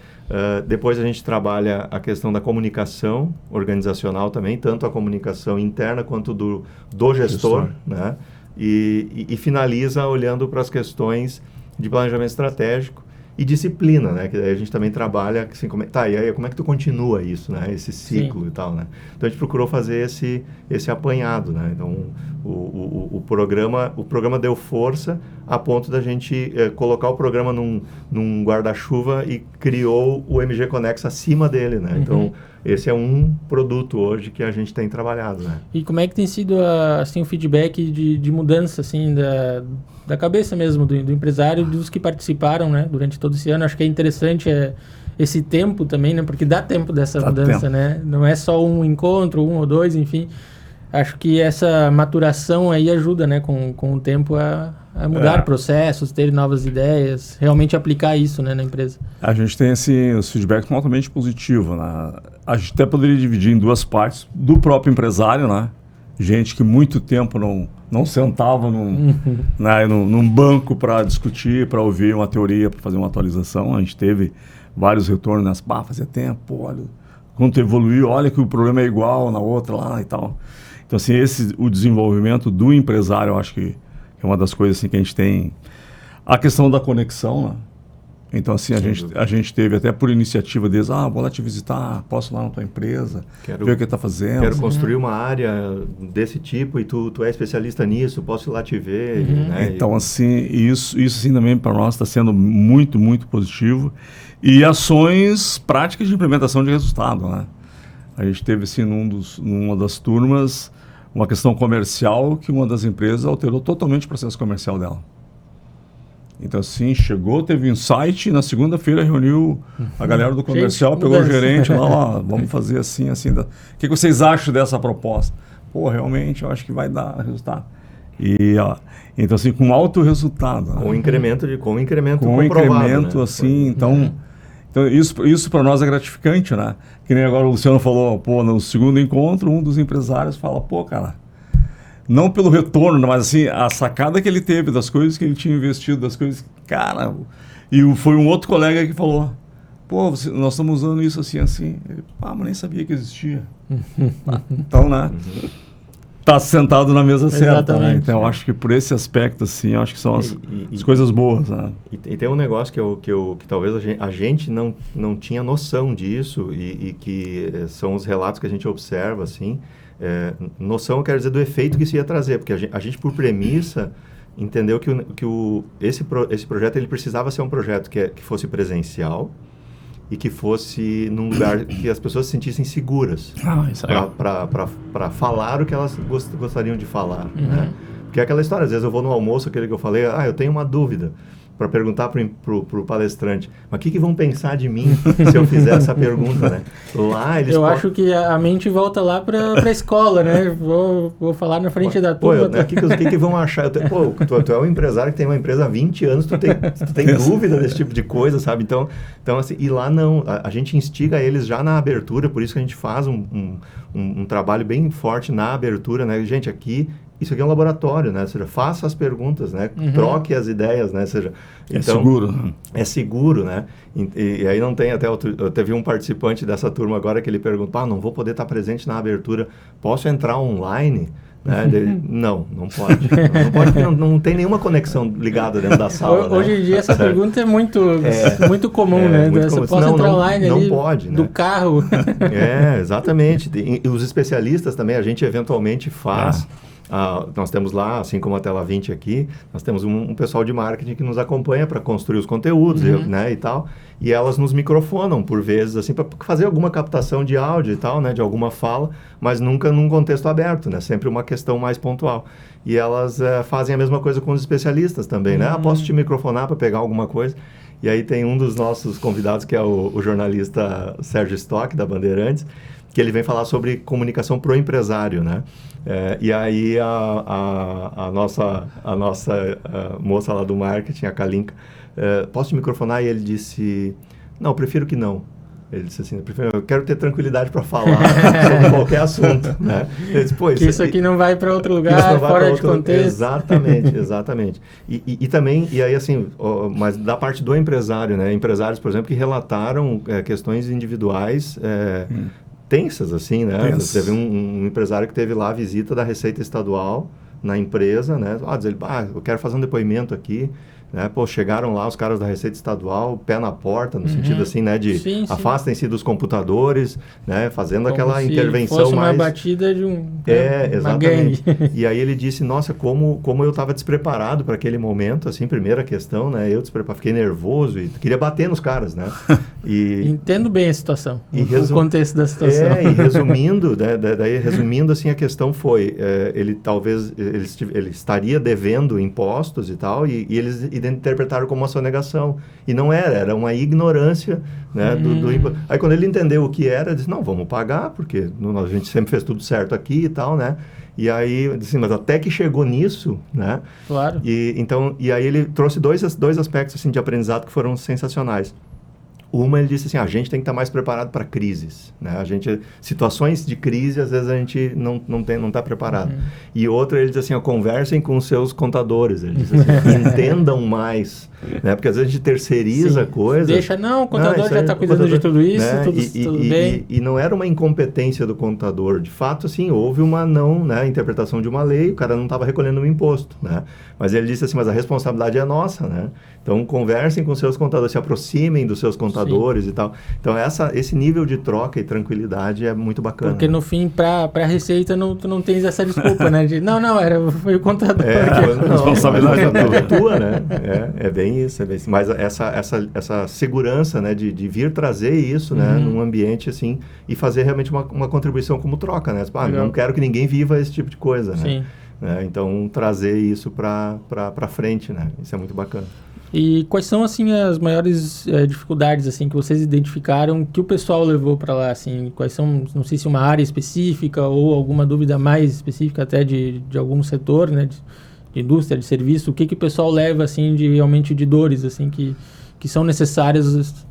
Speaker 3: Depois a gente trabalha a questão da comunicação organizacional também, tanto a comunicação interna quanto do gestor, né? E finaliza olhando para as questões de planejamento estratégico e disciplina, né? Que a gente também trabalha assim, e aí como é que tu continua isso, né? Esse ciclo Sim. e tal, né? Então a gente procurou fazer esse apanhado, né? Então o programa deu força a ponto da gente colocar o programa num guarda-chuva e criou o MG Connex acima dele, né? Então esse é um produto hoje que a gente tem trabalhado, né?
Speaker 1: E como é que tem sido assim, o feedback de mudança assim, da cabeça mesmo do empresário, dos que participaram, né, durante todo esse ano? Acho que é interessante esse tempo também, né? Porque dá tempo dessa mudança, né? Não é só um encontro, um ou dois, enfim. Acho que essa maturação aí ajuda, né, com o tempo a mudar processos, ter novas ideias, realmente aplicar isso, né, na empresa.
Speaker 2: A gente tem os feedbacks altamente positivos, né? A gente até poderia dividir em duas partes do próprio empresário, né? Gente que muito tempo não sentava num banco para discutir, para ouvir uma teoria, para fazer uma atualização. A gente teve vários retornos, fazia tempo, olha, quando evoluiu, olha que o problema é igual na outra lá e tal. Então, assim, o desenvolvimento do empresário, eu acho que é uma das coisas assim, que a gente tem. A questão da conexão, né? Então, assim, a gente teve até por iniciativa deles, vou lá te visitar, posso ir lá na tua empresa, ver o que está fazendo.
Speaker 3: Quero construir uma área desse tipo e tu é especialista nisso, posso ir lá te ver. Né?
Speaker 2: Então, assim, isso assim também para nós está sendo muito, muito positivo. E ações práticas de implementação de resultado, né? A gente teve, assim, numa das turmas, uma questão comercial que uma das empresas alterou totalmente o processo comercial dela. Então, assim, chegou, teve insight, e na segunda-feira reuniu a galera do comercial, pegou o gerente lá, vamos fazer assim. O que vocês acham dessa proposta? Realmente, eu acho que vai dar resultado. Então, assim, com alto resultado.
Speaker 3: Com incremento comprovado.
Speaker 2: Com incremento,
Speaker 3: né?
Speaker 2: assim, então isso para nós é gratificante, né? Que nem agora o Luciano falou, no segundo encontro, um dos empresários fala, cara, não pelo retorno, mas assim, a sacada que ele teve das coisas que ele tinha investido, das coisas, cara, e foi um outro colega que falou, nós estamos usando isso assim, ele, mas nem sabia que existia. Então, né? Tá sentado na mesa certa, né? Então, eu acho que por esse aspecto, assim, eu acho que são as coisas boas, né?
Speaker 3: E tem um negócio que talvez a gente não tinha noção disso e que são os relatos que a gente observa, assim. Noção, eu quero dizer, do efeito que isso ia trazer, porque a gente por premissa, entendeu que esse projeto ele precisava ser um projeto que fosse presencial e que fosse num lugar que as pessoas se sentissem seguras para falar o que elas gostariam de falar. Né? Porque é aquela história, às vezes eu vou no almoço, aquele que eu falei, eu tenho uma dúvida, para perguntar pro palestrante, mas o que vão pensar de mim se eu fizer essa pergunta, né? Lá eles
Speaker 1: acho que a mente volta lá para a escola, né? Vou falar na frente da turma.
Speaker 3: O que vão achar? Tu é um empresário que tem uma empresa há 20 anos, tu tem dúvida desse tipo de coisa, sabe? Então assim, e lá não, a gente instiga eles já na abertura, por isso que a gente faz um trabalho bem forte na abertura, né? Gente, isso aqui é um laboratório, né? Ou seja, faça as perguntas, né? Troque as ideias, né? Ou seja, então,
Speaker 2: seguro.
Speaker 3: É seguro, né? E aí não tem até teve um participante dessa turma agora que ele perguntou, não vou poder estar presente na abertura, posso entrar online? Né? Não pode. Não pode porque não tem nenhuma conexão ligada dentro da sala.
Speaker 1: Hoje em dia essa pergunta é muito comum, né? Você pode entrar online
Speaker 3: não
Speaker 1: ali
Speaker 3: pode,
Speaker 1: do
Speaker 3: né?
Speaker 1: carro.
Speaker 3: Exatamente. E os especialistas também, a gente eventualmente faz... nós temos lá, assim como a Tela 20 aqui, nós temos um pessoal de marketing que nos acompanha para construir os conteúdos, né, e tal, e elas nos microfonam por vezes, assim, para fazer alguma captação de áudio e tal, né, de alguma fala, mas nunca num contexto aberto, né, sempre uma questão mais pontual. E elas fazem a mesma coisa com os especialistas também, né, posso te microfonar para pegar alguma coisa? E aí tem um dos nossos convidados, que é o jornalista Sérgio Stock, da Bandeirantes, que ele vem falar sobre comunicação pro empresário, né? E aí a nossa moça lá do marketing, a Kalinka, posso te microfonar? E ele disse, não, prefiro que não. Ele disse assim, eu quero ter tranquilidade para falar sobre qualquer assunto, né? Ele disse, pô,
Speaker 1: isso aqui não vai para outro lugar, fora de contexto.
Speaker 3: Exatamente. E também, e aí assim, mas da parte do empresário, né? Empresários, por exemplo, que relataram questões individuais tensas, assim, né? Teve um empresário que teve lá a visita da Receita Estadual na empresa, né? Diz ele, eu quero fazer um depoimento aqui. Né? Pô, chegaram lá os caras da Receita Estadual, pé na porta, no sentido assim, né, de afastem-se dos computadores, né, fazendo como aquela intervenção
Speaker 1: fosse
Speaker 3: mais...
Speaker 1: uma batida de
Speaker 3: exatamente. E aí ele disse, nossa, como eu estava despreparado para aquele momento, assim, primeira questão, né, eu fiquei nervoso e queria bater nos caras, né.
Speaker 1: Entendo bem a situação, o contexto da situação.
Speaker 3: E resumindo, né, resumindo, assim, a questão foi, ele estaria devendo impostos e tal, e eles interpretaram como uma sonegação. E não era uma ignorância, né, do imposto. Aí quando ele entendeu o que era, ele disse, não, vamos pagar, porque a gente sempre fez tudo certo aqui e tal, né? E aí, eu disse, mas até que chegou nisso, né?
Speaker 1: Claro.
Speaker 3: E aí ele trouxe dois aspectos assim, de aprendizado que foram sensacionais. Uma, ele disse assim, a gente tem que estar mais preparado para crises, né? Situações de crise, às vezes a gente não está preparado. E outra, ele disse assim, conversem com os seus contadores. Ele disse assim, entendam mais, né? Porque às vezes a gente terceiriza coisas.
Speaker 1: Deixa, o contador já está cuidando de tudo isso, né? tudo bem.
Speaker 3: E não era uma incompetência do contador. De fato, assim, houve uma interpretação de uma lei, o cara não estava recolhendo um imposto, né? Mas ele disse assim, mas a responsabilidade é nossa, né? Então, conversem com seus contadores, se aproximem dos seus contadores e tal. Então, esse nível de troca e tranquilidade é muito bacana.
Speaker 1: Porque, no fim, para a Receita, tu não tens essa desculpa, né? De, foi o contador.
Speaker 3: A responsabilidade é tua, né? É bem isso. Mas essa segurança, né? De vir trazer isso, né? Num ambiente, assim, e fazer realmente uma contribuição como troca, né? Não quero que ninguém viva esse tipo de coisa, né?
Speaker 1: Sim.
Speaker 3: Então, trazer isso para frente, né? Isso é muito bacana.
Speaker 1: E quais são, assim, as maiores dificuldades, assim, que vocês identificaram que o pessoal levou para lá, assim? Quais são, não sei se uma área específica ou alguma dúvida mais específica até de algum setor, né? De indústria, de serviço. O que o pessoal leva, assim, realmente de dores, assim, que são necessárias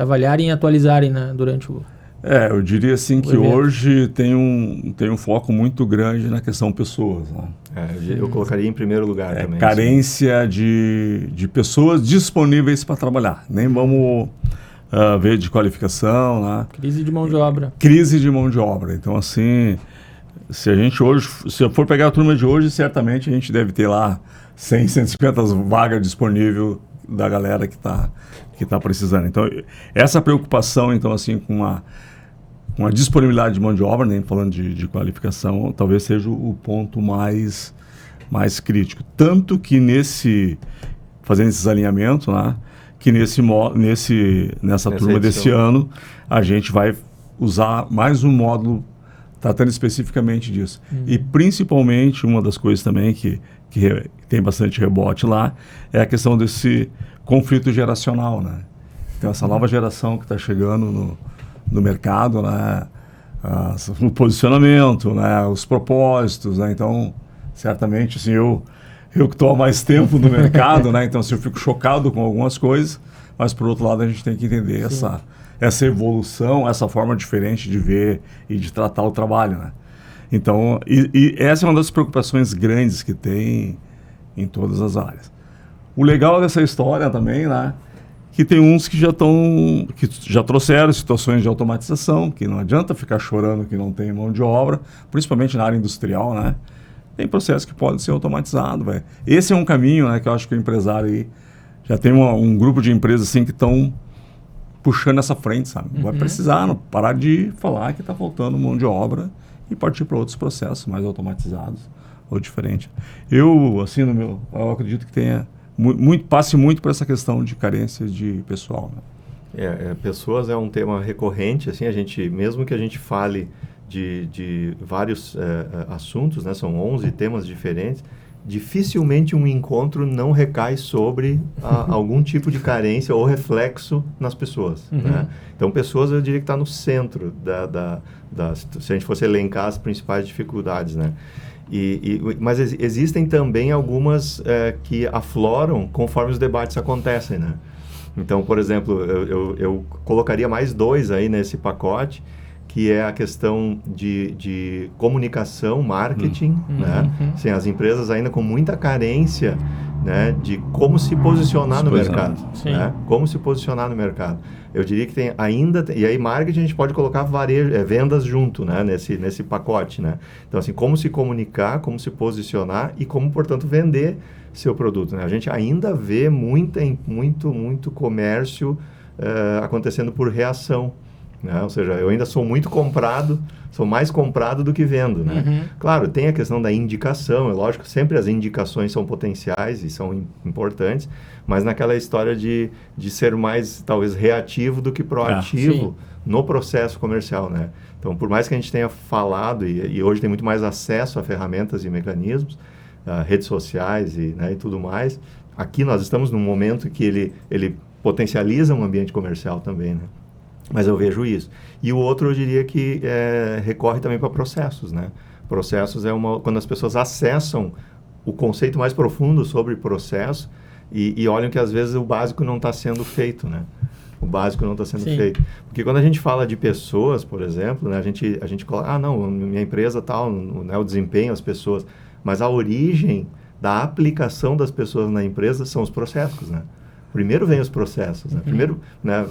Speaker 1: avaliarem e atualizarem, né, durante o...
Speaker 2: Eu diria assim que hoje tem um foco muito grande na questão pessoas. Né?
Speaker 3: Eu colocaria em primeiro lugar também.
Speaker 2: Carência de pessoas disponíveis para trabalhar. Nem vamos ver de qualificação. Né?
Speaker 1: Crise de mão de obra.
Speaker 2: Crise de mão de obra. Então, assim, se eu for pegar a turma de hoje, certamente a gente deve ter lá 100, 150 vagas disponíveis da galera que tá precisando. Então, essa preocupação, então, assim, com a disponibilidade de mão de obra, nem falando de qualificação, talvez seja o ponto mais crítico. Tanto que fazendo esses alinhamentos, né, que nessa turma desse ano, a gente vai usar mais um módulo tratando especificamente disso. E principalmente, uma das coisas também que tem bastante rebote lá, é a questão desse conflito geracional, né? Então, essa nova geração que está chegando no mercado, né? O posicionamento, né? Os propósitos, né? Então, certamente, assim, eu que estou há mais tempo no mercado, né? Então, assim, eu fico chocado com algumas coisas, mas, por outro lado, a gente tem que entender essa evolução, essa forma diferente de ver e de tratar o trabalho, né? Então, e essa é uma das preocupações grandes que tem em todas as áreas. O legal dessa história também, né? Que tem uns que já trouxeram situações de automatização, que não adianta ficar chorando que não tem mão de obra, principalmente na área industrial, né? Tem processos que podem ser automatizados, velho. Esse é um caminho, né, que eu acho que o empresário aí já tem um grupo de empresas assim que estão puxando essa frente, sabe? Vai precisar parar de falar que está faltando mão de obra e partir para outros processos mais automatizados ou diferentes. Eu acredito que tenha passe muito por essa questão de carência de pessoal. Né?
Speaker 3: Pessoas é um tema recorrente, assim, mesmo que a gente fale de vários assuntos, né, são 11 temas diferentes, dificilmente um encontro não recai sobre algum tipo de carência ou reflexo nas pessoas. Né? Então, pessoas, eu diria que está no centro se a gente fosse elencar as principais dificuldades, né? Mas existem também algumas que afloram conforme os debates acontecem, né? Então, por exemplo, eu colocaria mais 2 aí nesse pacote, que é a questão de comunicação, marketing, né? Assim, as empresas ainda com muita carência, né, de como se posicionar no mercado, né? Como se posicionar no mercado. Eu diria que tem ainda... E aí, marketing, a gente pode colocar vendas junto, né? Nesse pacote, né? Então, assim, como se comunicar, como se posicionar e como, portanto, vender seu produto, né? A gente ainda vê muito comércio acontecendo por reação, né? Ou seja, eu ainda sou sou mais comprado do que vendo, né? Claro, tem a questão da indicação, é lógico, sempre as indicações são potenciais e são importantes, mas naquela história de ser mais, talvez, reativo do que proativo no processo comercial, né? Então, por mais que a gente tenha falado, e hoje tem muito mais acesso a ferramentas e mecanismos, redes sociais e tudo mais, aqui nós estamos num momento que ele potencializa um ambiente comercial também, né? Mas eu vejo isso. E o outro, eu diria que recorre também para processos, né? Processos quando as pessoas acessam o conceito mais profundo sobre processo e olham que, às vezes, o básico não está sendo feito, né? O básico não está sendo feito. Porque quando a gente fala de pessoas, por exemplo, né, a gente coloca, não, minha empresa tal, né, o desempenho, as pessoas. Mas a origem da aplicação das pessoas na empresa são os processos, né? Primeiro vem os processos, né? Primeiro, né,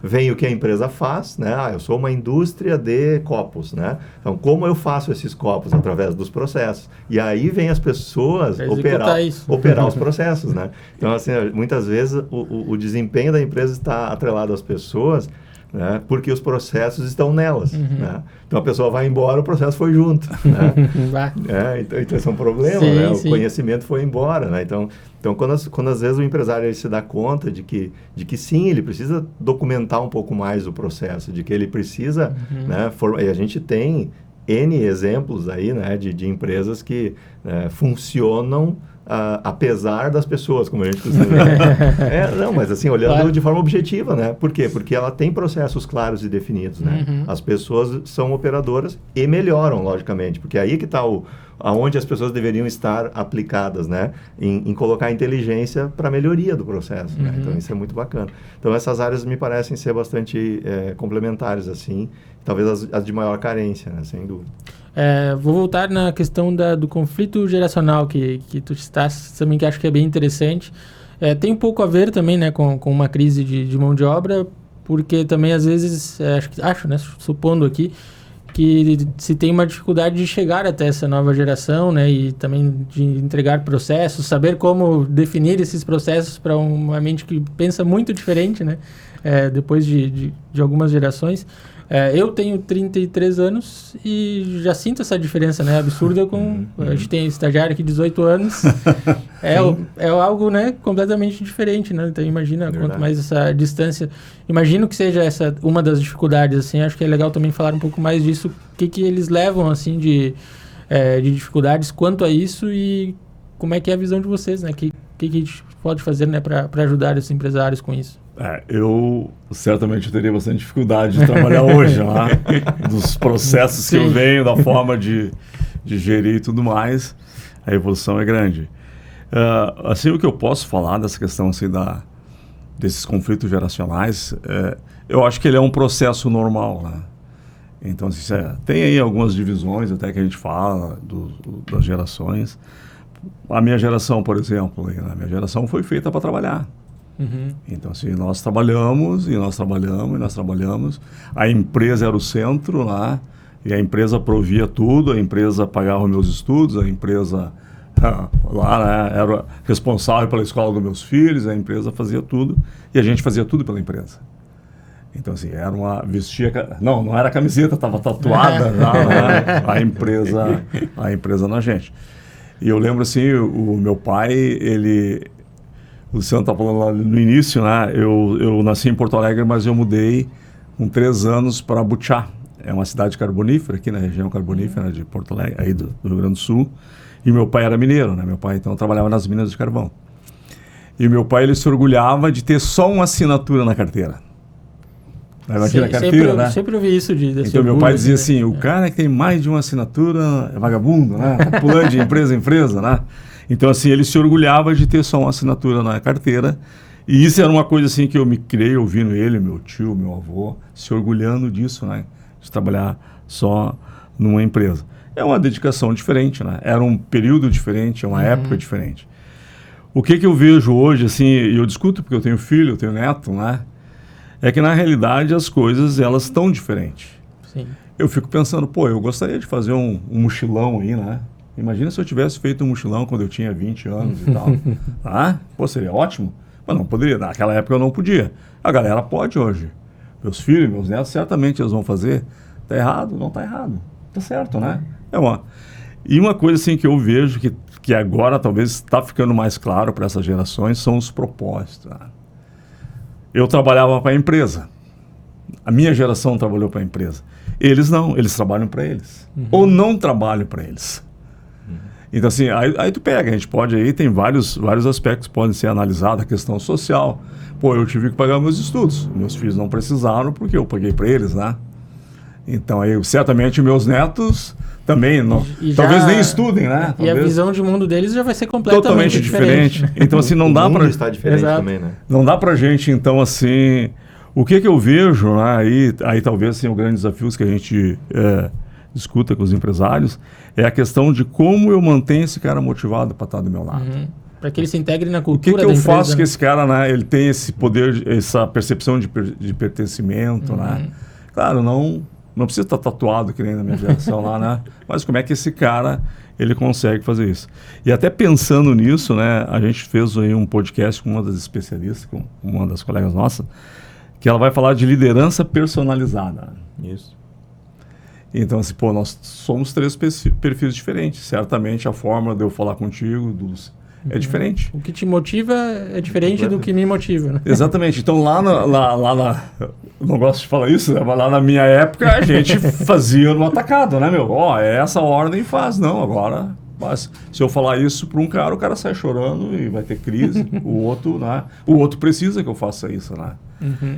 Speaker 3: vem o que a empresa faz, né? Eu sou uma indústria de copos, né? Então, como eu faço esses copos? Através dos processos. E aí vem as pessoas operar os processos, né? Então, assim, muitas vezes o desempenho da empresa está atrelado às pessoas, né? Porque os processos estão nelas, né? Então, a pessoa vai embora, o processo foi junto, né? Então, esse é um problema, né? O conhecimento foi embora, né? Então quando às vezes o empresário ele se dá conta de que sim, ele precisa documentar um pouco mais o processo, de que ele precisa, né? E a gente tem N exemplos aí, né? De empresas que funcionam apesar das pessoas, como a gente costuma dizer. Não, mas assim, olhando de forma objetiva, né? Por quê? Porque ela tem processos claros e definidos, né? As pessoas são operadoras e melhoram, logicamente, porque aí que está aonde as pessoas deveriam estar aplicadas, né? Em colocar inteligência para melhoria do processo, né? Então, isso é muito bacana. Então, essas áreas me parecem ser bastante complementares, assim, talvez as de maior carência, né? Sem dúvida.
Speaker 1: Vou voltar na questão do conflito geracional que tu citaste também, que acho que é bem interessante. Tem um pouco a ver também, né, com uma crise de mão de obra, porque também às vezes, acho, né, supondo aqui, que se tem uma dificuldade de chegar até essa nova geração, né, e também de entregar processos, saber como definir esses processos para uma mente que pensa muito diferente, né, depois de algumas gerações. Eu tenho 33 anos e já sinto essa diferença, né, absurda a gente tem estagiário aqui de 18 anos, é algo, né, completamente diferente, né, então imagina quanto mais essa distância, imagino que seja essa uma das dificuldades, assim, acho que é legal também falar um pouco mais disso, o que eles levam, assim, de dificuldades quanto a isso e como é que é a visão de vocês, né, que a gente pode fazer, né, para ajudar esses empresários com isso.
Speaker 2: Eu certamente teria bastante dificuldade de trabalhar hoje lá, dos processos que eu venho, da forma de gerir e tudo mais, a evolução é grande. Assim, o que eu posso falar dessa questão assim, desses conflitos geracionais, eu acho que ele é um processo normal, né? Então, assim, tem aí algumas divisões até que a gente fala das gerações. A minha geração, por exemplo, a minha geração foi feita para trabalhar. Então, assim, nós trabalhamos. A empresa era o centro lá, e a empresa provia tudo, a empresa pagava os meus estudos, a empresa lá, né, era responsável pela escola dos meus filhos, a empresa fazia tudo, e a gente fazia tudo pela empresa. Então, assim, não era camiseta, estava tatuada né, a empresa na gente. E eu lembro, assim, o meu pai, o Luciano está falando lá no início, né? Eu nasci em Porto Alegre, mas eu mudei com 3 anos para Butiá. É uma cidade carbonífera, aqui na região carbonífera de Porto Alegre, aí do Rio Grande do Sul. E meu pai era mineiro, né? Meu pai, então, trabalhava nas minas de carvão. E meu pai, ele se orgulhava de ter só uma assinatura na carteira. Imagina a carteira, né?
Speaker 1: Sempre ouvi isso desse
Speaker 2: Então, meu pai dizia assim, o cara que tem mais de uma assinatura é vagabundo, né? Tá pulando de empresa em empresa, né? Então, assim, ele se orgulhava de ter só uma assinatura na carteira E isso era uma coisa assim que eu me criei ouvindo ele, meu tio, meu avô, se orgulhando disso, né? De trabalhar só numa empresa. É uma dedicação diferente, né? Era um período diferente, é uma época diferente. O que eu vejo hoje, assim, e eu discuto porque eu tenho filho, eu tenho neto, né? É que na realidade as coisas, elas estão diferentes.
Speaker 1: Sim.
Speaker 2: Eu fico pensando, pô, eu gostaria de fazer um mochilão aí, né? Imagina se eu tivesse feito um mochilão quando eu tinha 20 anos e tal. Ah, pô, seria ótimo. Mas não poderia, naquela época eu não podia. A galera pode hoje. Meus filhos, meus netos, certamente eles vão fazer. Tá errado? Não tá errado. Tá certo, né? E uma coisa assim que eu vejo que agora talvez está ficando mais claro para essas gerações são os propósitos. Né? Eu trabalhava para a empresa. A minha geração trabalhou para a empresa. Eles não, eles trabalham para eles. Ou não trabalham para eles. Então, assim, aí tu pega, a gente pode aí, tem vários aspectos que podem ser analisados, a questão social. Pô, eu tive que pagar meus estudos. Meus filhos não precisaram porque eu paguei para eles, né? Então, aí, certamente, meus netos também, talvez nem estudem, né?
Speaker 1: E a visão de mundo deles já vai ser completamente diferente.
Speaker 2: Então, assim, não dá para...
Speaker 3: está diferente também, né?
Speaker 2: Não dá pra gente, então, assim... O que eu vejo, né? Aí talvez, assim, o grande desafio que a gente discuta com os empresários é a questão de como eu mantenho esse cara motivado para estar do meu lado.
Speaker 1: Para que ele se integre na cultura
Speaker 2: da empresa. O que eu faço
Speaker 1: né?
Speaker 2: que esse cara, né, ele tem esse poder, essa percepção de pertencimento, né? Claro, não precisa estar tatuado que nem na minha geração lá, né? Mas como é que esse cara, ele consegue fazer isso? E até pensando nisso, né, a gente fez aí um podcast com uma das especialistas, com uma das colegas nossas, que ela vai falar de liderança personalizada.
Speaker 3: Isso.
Speaker 2: Então, assim, pô, nós somos 3 perfis diferentes. Certamente a forma de eu falar contigo, é diferente.
Speaker 1: O que te motiva é diferente do que me motiva, né?
Speaker 2: Exatamente. Então, lá eu não gosto de falar isso, né? Mas lá na minha época a gente fazia no atacado, né, meu? É essa ordem faz. Não, agora... Mas se eu falar isso para um cara, o cara sai chorando e vai ter crise. O outro precisa que eu faça isso, né?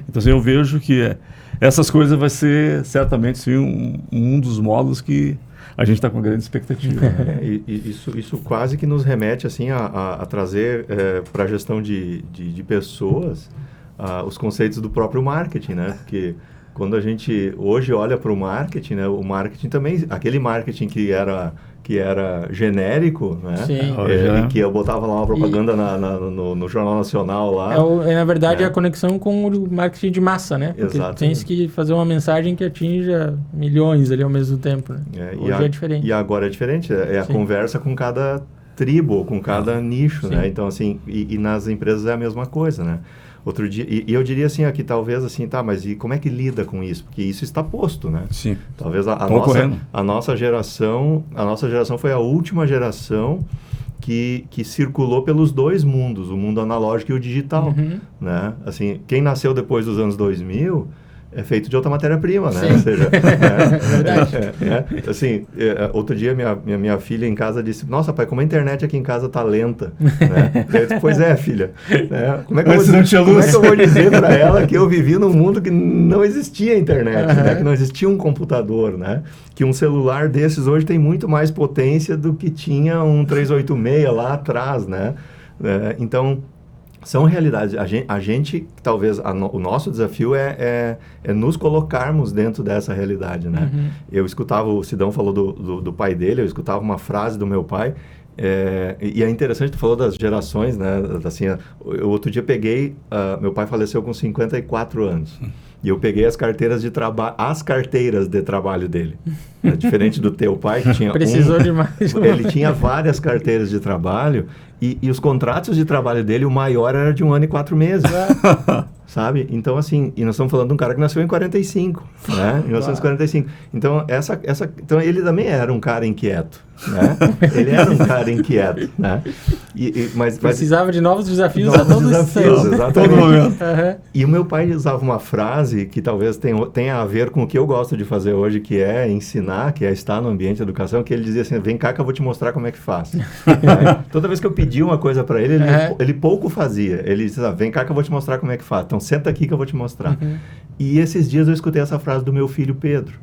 Speaker 2: Então, assim, eu vejo que essas coisas vai ser certamente sim, um dos modos que a gente está com grande expectativa. Né?
Speaker 3: Isso quase que nos remete assim a trazer para a gestão de pessoas os conceitos do próprio marketing, né? Porque quando a gente hoje olha para o marketing, né? O marketing também, aquele marketing que era genérico, né?
Speaker 1: Sim.
Speaker 3: Que eu botava lá uma propaganda no Jornal Nacional lá.
Speaker 1: Na verdade, a conexão com o marketing de massa, né? Porque
Speaker 3: Exatamente.
Speaker 1: tens que fazer uma mensagem que atinja milhões ali ao mesmo tempo, né? Hoje é diferente.
Speaker 3: E agora é diferente, a conversa com cada tribo, com cada nicho, né? Então, assim, e nas empresas é a mesma coisa, né? Outro dia, e eu diria assim, aqui talvez assim, tá, mas e como é que lida com isso? Porque isso está posto, né?
Speaker 2: Sim.
Speaker 3: Talvez a nossa geração foi a última geração que circulou pelos 2 mundos, o mundo analógico e o digital, né? Assim, quem nasceu depois dos anos 2000 é feito de outra matéria-prima, né? Ou seja, assim, outro dia minha filha em casa disse, nossa, pai, como a internet aqui em casa tá lenta, né? Eu disse, pois é, filha. Né? Como é que eu vou dizer para ela que eu vivi num mundo que não existia internet, né? Que não existia um computador, né? Que um celular desses hoje tem muito mais potência do que tinha um 386 lá atrás, né? Então... São realidades. A gente talvez, o nosso desafio é nos colocarmos dentro dessa realidade, né? Eu escutava, o Sidão falou do pai dele, eu escutava uma frase do meu pai, e é interessante, tu falou das gerações, né? Assim, eu outro dia peguei, meu pai faleceu com 54 anos, e eu peguei as carteiras de trabalho dele. Diferente do teu pai, que tinha
Speaker 1: Precisou demais.
Speaker 3: Ele tinha várias carteiras de trabalho, e os contratos de trabalho dele, o maior era de 1 ano e 4 meses. Sabe? Então, assim, e nós estamos falando de um cara que nasceu em 45, né? Em 1945. Então, então, ele também era um cara inquieto, né? Ele era um cara inquieto, né? Mas
Speaker 1: precisava de novos desafios a todo
Speaker 3: exatamente.
Speaker 2: Todo momento.
Speaker 3: E o meu pai usava uma frase que talvez tenha a ver com o que eu gosto de fazer hoje, que é ensinar, que é estar no ambiente de educação, que ele dizia assim, vem cá que eu vou te mostrar como é que faz. Toda vez que eu pedia uma coisa para ele, ele pouco fazia. Ele dizia, vem cá que eu vou te mostrar como é que faz. Então, senta aqui que eu vou te mostrar. E esses dias eu escutei essa frase do meu filho Pedro.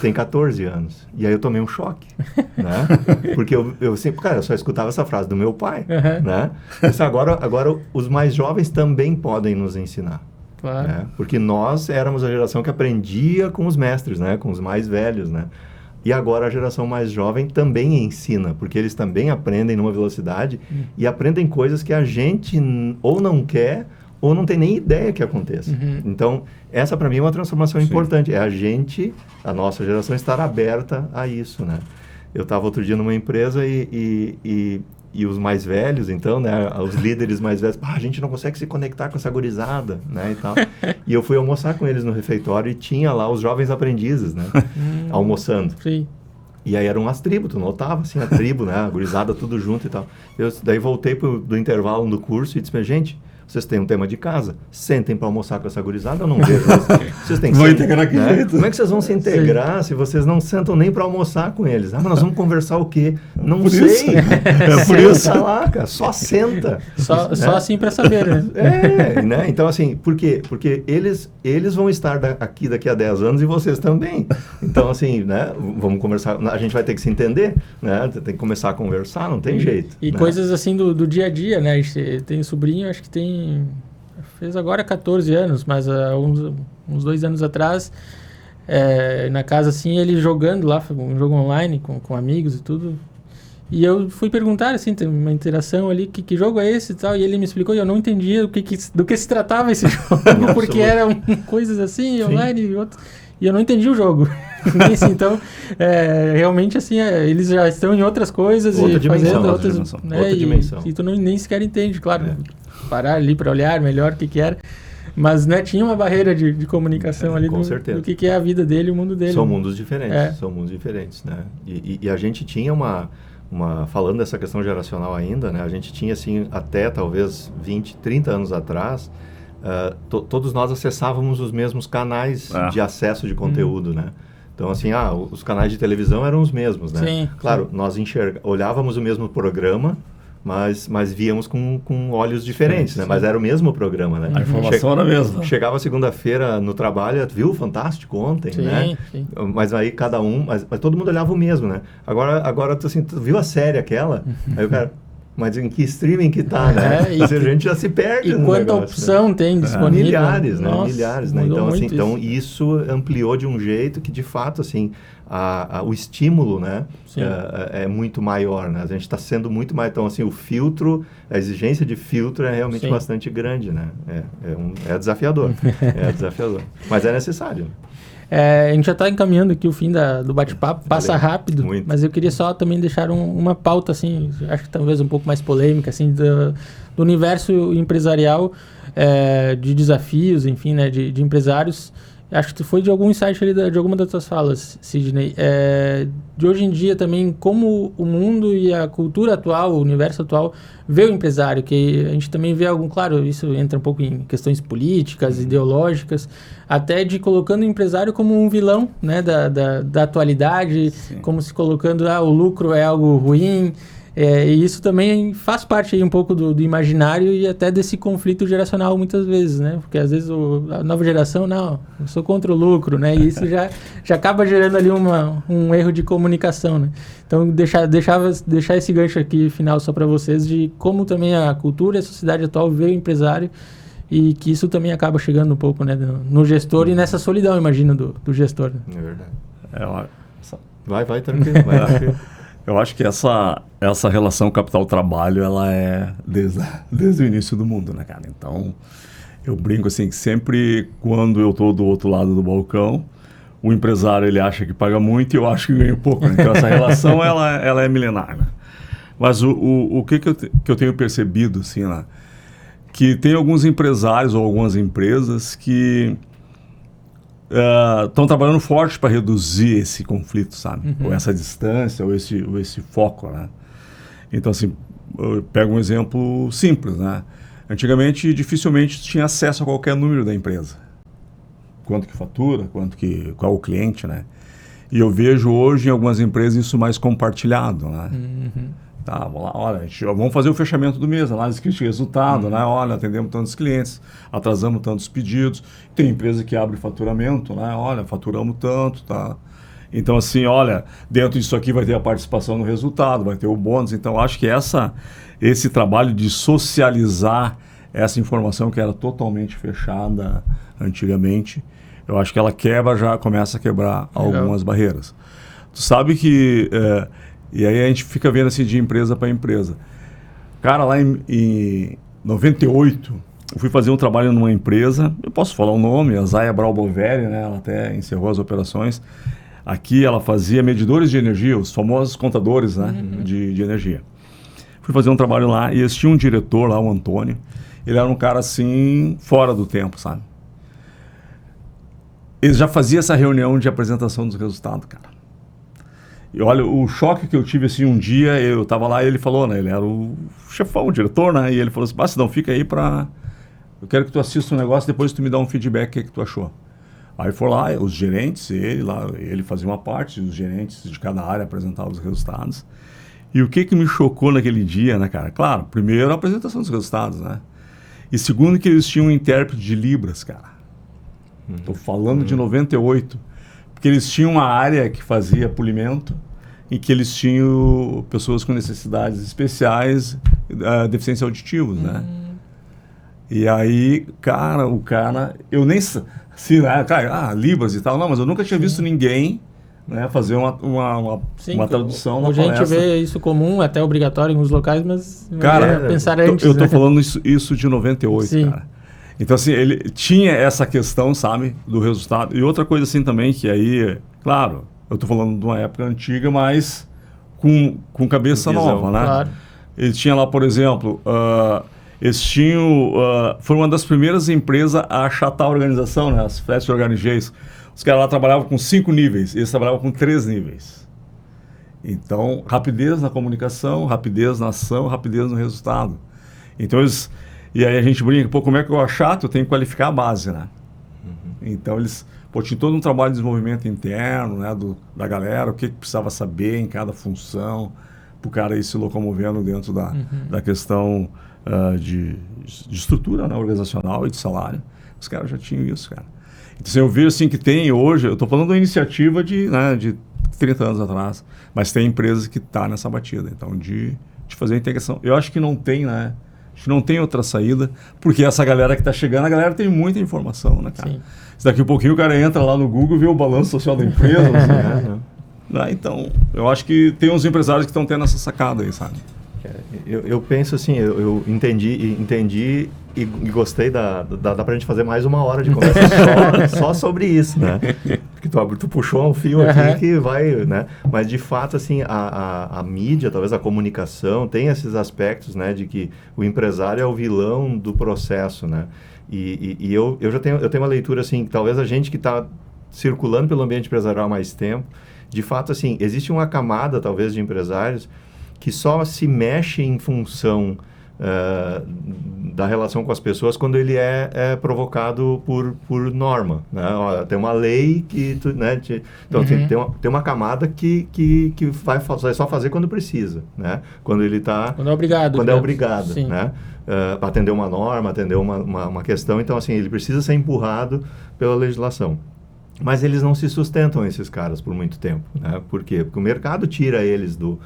Speaker 3: tem 14 anos. E aí eu tomei um choque, né? Porque eu sempre, cara, eu só escutava essa frase do meu pai, né? Disse, agora os mais jovens também podem nos ensinar.
Speaker 1: Claro.
Speaker 3: Né? Porque nós éramos a geração que aprendia com os mestres, né? Com os mais velhos, né? E agora a geração mais jovem também ensina, porque eles também aprendem numa velocidade e aprendem coisas que a gente ou não quer ou não tem nem ideia que aconteça. Então, essa para mim é uma transformação importante. É a nossa geração, estar aberta a isso, né? Eu estava outro dia numa empresa e os mais velhos, então, né? Os líderes mais velhos, a gente não consegue se conectar com essa gurizada, né? E tal. E eu fui almoçar com eles no refeitório e tinha lá os jovens aprendizes, né? Almoçando.
Speaker 1: Sim.
Speaker 3: E aí eram as tribos, tu notava assim a tribo, né? A gurizada tudo junto e tal. Daí voltei do intervalo do curso e disse, gente, vocês têm um tema de casa, sentem para almoçar com essa gurizada, eu não vejo. Vocês têm que
Speaker 2: vão integrar que jeito?
Speaker 3: Como é que vocês vão se integrar se vocês não sentam nem para almoçar com eles? Mas nós vamos conversar o quê? Não
Speaker 2: por
Speaker 3: sei.
Speaker 2: Isso. É por isso.
Speaker 3: Senta lá, cara, só senta.
Speaker 1: Só assim para saber, né?
Speaker 3: Né? Então assim, por quê? Porque eles vão estar aqui daqui a 10 anos e vocês também. Então assim, né? Vamos conversar, a gente vai ter que se entender, né? Tem que começar a conversar, não tem jeito.
Speaker 1: E
Speaker 3: né?
Speaker 1: coisas assim do dia a dia, né? A gente tem um sobrinho, acho que fez agora 14 anos, mas uns 2 anos atrás, na casa assim, ele jogando lá, um jogo online com amigos e tudo. E eu fui perguntar, assim, tem uma interação ali, que jogo é esse e tal, e ele me explicou e eu não entendia do que se tratava esse jogo, porque eram coisas assim, online e outros. E eu não entendi o jogo. Então, realmente, assim, eles já estão em outras coisas
Speaker 3: outra
Speaker 1: e
Speaker 3: dimensão,
Speaker 1: fazendo
Speaker 3: outra
Speaker 1: outras...
Speaker 3: dimensão.
Speaker 1: Né,
Speaker 3: outra dimensão.
Speaker 1: E tu nem sequer entende, claro. Parar ali para olhar melhor o que era. Mas, né, tinha uma barreira de comunicação ali do que é a vida dele e o mundo dele.
Speaker 3: São mundos diferentes, são mundos diferentes, né? E a gente tinha falando dessa questão geracional ainda, né? A gente tinha, assim, até talvez 20, 30 anos atrás... todos nós acessávamos os mesmos canais de acesso de conteúdo, né? Então, assim, os canais de televisão eram os mesmos, né?
Speaker 1: Sim,
Speaker 3: claro, nós olhávamos o mesmo programa, mas víamos com olhos diferentes, né? Mas era o mesmo programa, né?
Speaker 2: A informação era a mesma.
Speaker 3: Chegava segunda-feira no trabalho, viu o Fantástico ontem, né? Sim. Mas aí cada um... Mas todo mundo olhava o mesmo, né? Agora assim, tu viu a série aquela? Aí o cara... Mas em que streaming que tá, né? A gente já se perde no
Speaker 1: quanta
Speaker 3: negócio,
Speaker 1: opção, né? Tem disponível.
Speaker 3: Milhares, né?
Speaker 1: Nossa,
Speaker 3: milhares, né? Então, assim, isso ampliou de um jeito que, de fato, assim, o estímulo, né? É muito maior, né? A gente está sendo muito mais... Então, assim, a exigência de filtro é realmente bastante grande, né? É desafiador. É desafiador. Mas é necessário.
Speaker 1: A gente já está encaminhando aqui o fim do bate-papo, passa rápido, muito. Mas eu queria só também deixar uma pauta, assim, acho que talvez um pouco mais polêmica, assim, do universo empresarial, de desafios, enfim, né, de empresários. Acho que foi de algum insight ali de alguma das tuas falas, Sidney. De hoje em dia também, como o mundo e a cultura atual, o universo atual, vê o empresário, que a gente também vê claro, isso entra um pouco em questões políticas, ideológicas, até de colocando o empresário como um vilão, né, da atualidade, como se colocando, o lucro é algo ruim. E isso também faz parte aí um pouco do imaginário e até desse conflito geracional muitas vezes, né? Porque às vezes a nova geração, não, eu sou contra o lucro, né? E isso já acaba gerando ali um erro de comunicação, né? Então, deixar esse gancho aqui final só para vocês de como também a cultura e a sociedade atual vê o empresário e que isso também acaba chegando um pouco, né, no gestor e nessa solidão, imagino, do gestor. Né?
Speaker 3: É verdade. Vai tranquilo, vai tranquilo.
Speaker 2: Eu acho que essa relação capital-trabalho, ela é desde o início do mundo, né, cara? Então, eu brinco assim, que sempre quando eu estou do outro lado do balcão, o empresário, ele acha que paga muito e eu acho que ganha pouco, né? Então, essa relação, ela é milenar, né? Mas o que eu tenho percebido, assim, né? Que tem alguns empresários ou algumas empresas que estão trabalhando forte para reduzir esse conflito, sabe? Ou essa distância, ou esse foco, né? Então, assim, eu pego um exemplo simples, né? Antigamente, dificilmente tinha acesso a qualquer número da empresa. Quanto que fatura, qual o cliente, né? E eu vejo hoje em algumas empresas isso mais compartilhado, né? Tá, vamos lá, olha, vamos fazer o fechamento do mês, análise crítica de resultado, né? Olha, atendemos tantos clientes, atrasamos tantos pedidos. Tem empresa que abre faturamento, né? Olha, faturamos tanto, tá? Então, assim, olha, dentro disso aqui vai ter a participação no resultado, vai ter o bônus. Então, acho que esse trabalho de socializar essa informação que era totalmente fechada antigamente, eu acho que ela começa a quebrar algumas barreiras. Tu sabe que... e aí a gente fica vendo assim de empresa para empresa. Cara, lá em 98, eu fui fazer um trabalho numa empresa, eu posso falar o nome, a Zaya Braubovelli, né? Ela até encerrou as operações. Aqui ela fazia medidores de energia, os famosos contadores, né? De energia. Fui fazer um trabalho lá e eles tinham um diretor lá, o Antônio. Ele era um cara assim, fora do tempo, sabe? Ele já fazia essa reunião de apresentação dos resultados, cara. E olha, o choque que eu tive assim um dia, eu tava lá e ele falou, né? Ele era o chefão, o diretor, né? E ele falou assim, Sidão, fica aí eu quero que tu assista um negócio, depois tu me dá um feedback, o que tu achou. Aí foi lá, os gerentes, ele fazia uma parte, os gerentes de cada área apresentavam os resultados. E o que me chocou naquele dia, né, cara? Claro, primeiro a apresentação dos resultados, né? E segundo que eles tinham um intérprete de Libras, cara. Tô falando de 98. Porque eles tinham uma área que fazia polimento e que eles tinham pessoas com necessidades especiais, deficiências auditivas, né? E aí, cara, eu nem... Assim, Libras e tal, não, mas eu nunca tinha visto ninguém, né, fazer uma tradução.
Speaker 1: Hoje a gente vê isso comum, até obrigatório em alguns locais, mas
Speaker 2: cara,
Speaker 1: pensar antes.
Speaker 2: Eu tô falando isso de 98, sim. Cara. Então, assim, ele tinha essa questão, sabe, do resultado. E outra coisa, assim, também, que aí, claro, eu tô falando de uma época antiga, mas com cabeça nova, né?
Speaker 1: Claro.
Speaker 2: Ele tinha lá, por exemplo, foi uma das primeiras empresas a achatar a organização, né? As Flat Organizations. Os caras lá trabalhavam com 5 níveis, eles trabalhavam com 3 níveis. Então, rapidez na comunicação, rapidez na ação, rapidez no resultado. Então, e aí a gente brinca, como é que eu achato? Eu tenho que qualificar a base, né? Então, tinha todo um trabalho de desenvolvimento interno, né? Da galera, o que precisava saber em cada função, para o cara ir se locomovendo dentro da questão de estrutura, né, organizacional e de salário. Os caras já tinham isso, cara. Então, assim, eu vejo assim que tem hoje, eu estou falando de uma iniciativa de 30 anos atrás, mas tem empresas que estão nessa batida, então de fazer a integração. Eu acho que não tem, né? Acho que não tem outra saída, porque essa galera que está chegando, a galera tem muita informação, né, cara? Sim. Daqui a pouquinho o cara entra lá no Google e vê o balanço social da empresa, assim, né? Então, eu acho que tem uns empresários que estão tendo essa sacada aí, sabe?
Speaker 3: Eu penso assim, eu entendi e gostei dá pra gente fazer mais 1 hora de conversa só sobre isso, né? Porque tu puxou um fio aqui que vai, né? Mas de fato, assim, a mídia, talvez a comunicação, tem esses aspectos, né? De que o empresário é o vilão do processo, né? E eu tenho uma leitura, assim, que talvez a gente que está circulando pelo ambiente empresarial há mais tempo, de fato, assim, existe uma camada, talvez, de empresários que só se mexe em função da relação com as pessoas quando ele é provocado por norma, né? Tem uma lei que né, então tem uma camada que vai só fazer quando precisa, né? Quando ele está
Speaker 1: quando é obrigado,
Speaker 3: né? Atender uma norma, atender uma questão, então assim ele precisa ser empurrado pela legislação. Mas eles não se sustentam, esses caras, por muito tempo, né? Por quê? Porque o mercado tira eles do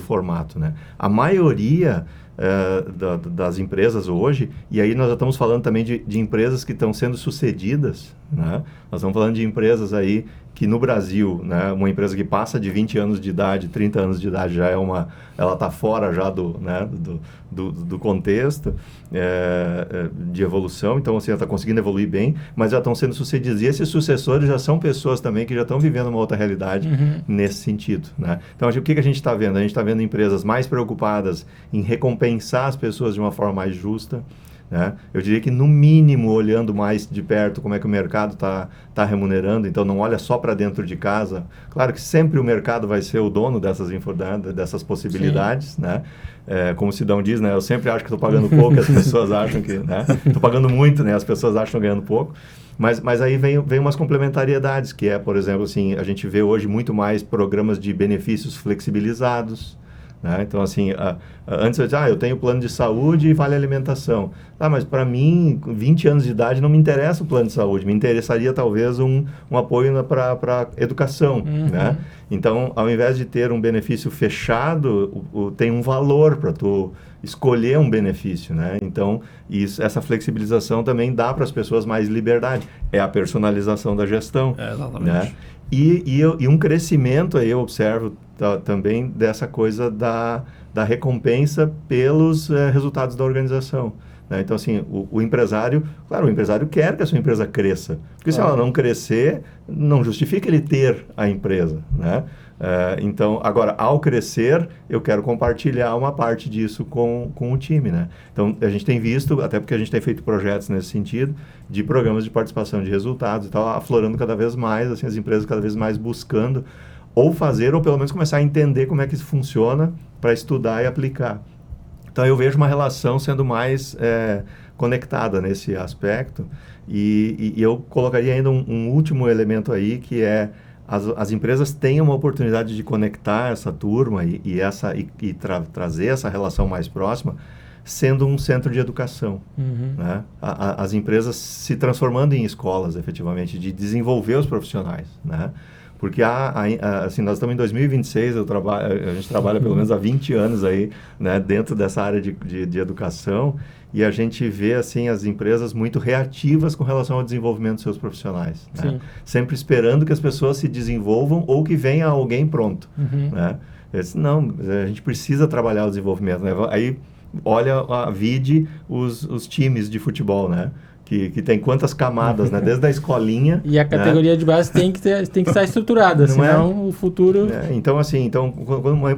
Speaker 3: formato, né? A maioria das empresas hoje, e aí nós já estamos falando também de empresas que estão sendo sucedidas, né? Nós estamos falando de empresas aí que no Brasil, né, uma empresa que passa de 20 anos de idade, 30 anos de idade, já ela está fora já do contexto de evolução, então assim, ela está conseguindo evoluir bem, mas já estão sendo sucedidos. E esses sucessores já são pessoas também que já estão vivendo uma outra realidade nesse sentido, né? Então, o que a gente está vendo? A gente está vendo empresas mais preocupadas em recompensar as pessoas de uma forma mais justa, né? Eu diria que, no mínimo, olhando mais de perto como é que o mercado está remunerando, então não olha só para dentro de casa. Claro que sempre o mercado vai ser o dono dessas possibilidades, né? Como o Sidão diz, né? Eu sempre acho que estou pagando pouco, as pessoas acham que... Estou pagando muito, né? As pessoas acham que estou ganhando pouco. Mas aí vem umas complementariedades, que por exemplo, assim, a gente vê hoje muito mais programas de benefícios flexibilizados, né? Então, assim, antes eu dizia, eu tenho plano de saúde e vale alimentação. Mas para mim, com 20 anos de idade, não me interessa o plano de saúde. Me interessaria, talvez, um apoio para educação, né? Então, ao invés de ter um benefício fechado, tem um valor para tu escolher um benefício, né? Então, essa flexibilização também dá para as pessoas mais liberdade. É a personalização da gestão.
Speaker 2: Exatamente.
Speaker 3: Né? E um crescimento, aí eu observo também dessa coisa da recompensa pelos resultados da organização. Né? Então, assim, o empresário, claro, o empresário quer que a sua empresa cresça. Porque se ela não crescer, não justifica ele ter a empresa, né? Então, agora, ao crescer, eu quero compartilhar uma parte disso com o time, né? Então, a gente tem visto, até porque a gente tem feito projetos nesse sentido, de programas de participação de resultados e tal, aflorando cada vez mais, assim, as empresas cada vez mais buscando ou fazer, ou pelo menos começar a entender como é que isso funciona para estudar e aplicar. Então, eu vejo uma relação sendo mais conectada nesse aspecto e eu colocaria ainda um último elemento aí, que é as empresas têm uma oportunidade de conectar essa turma e trazer essa relação mais próxima, sendo um centro de educação. Né? As empresas se transformando em escolas, efetivamente, de desenvolver os profissionais, né? Porque assim, nós estamos em 2026, a gente trabalha pelo menos há 20 anos aí, né, dentro dessa área de educação, e a gente vê assim, as empresas muito reativas com relação ao desenvolvimento dos seus profissionais. Né? Sempre esperando que as pessoas se desenvolvam ou que venha alguém pronto. Né? Não, a gente precisa trabalhar o desenvolvimento. Né? Aí, olha, vide os times de futebol, né? Que tem quantas camadas, né? Desde a escolinha.
Speaker 1: E a categoria, né, de base tem que estar estruturada, não senão o futuro...
Speaker 3: Então, assim,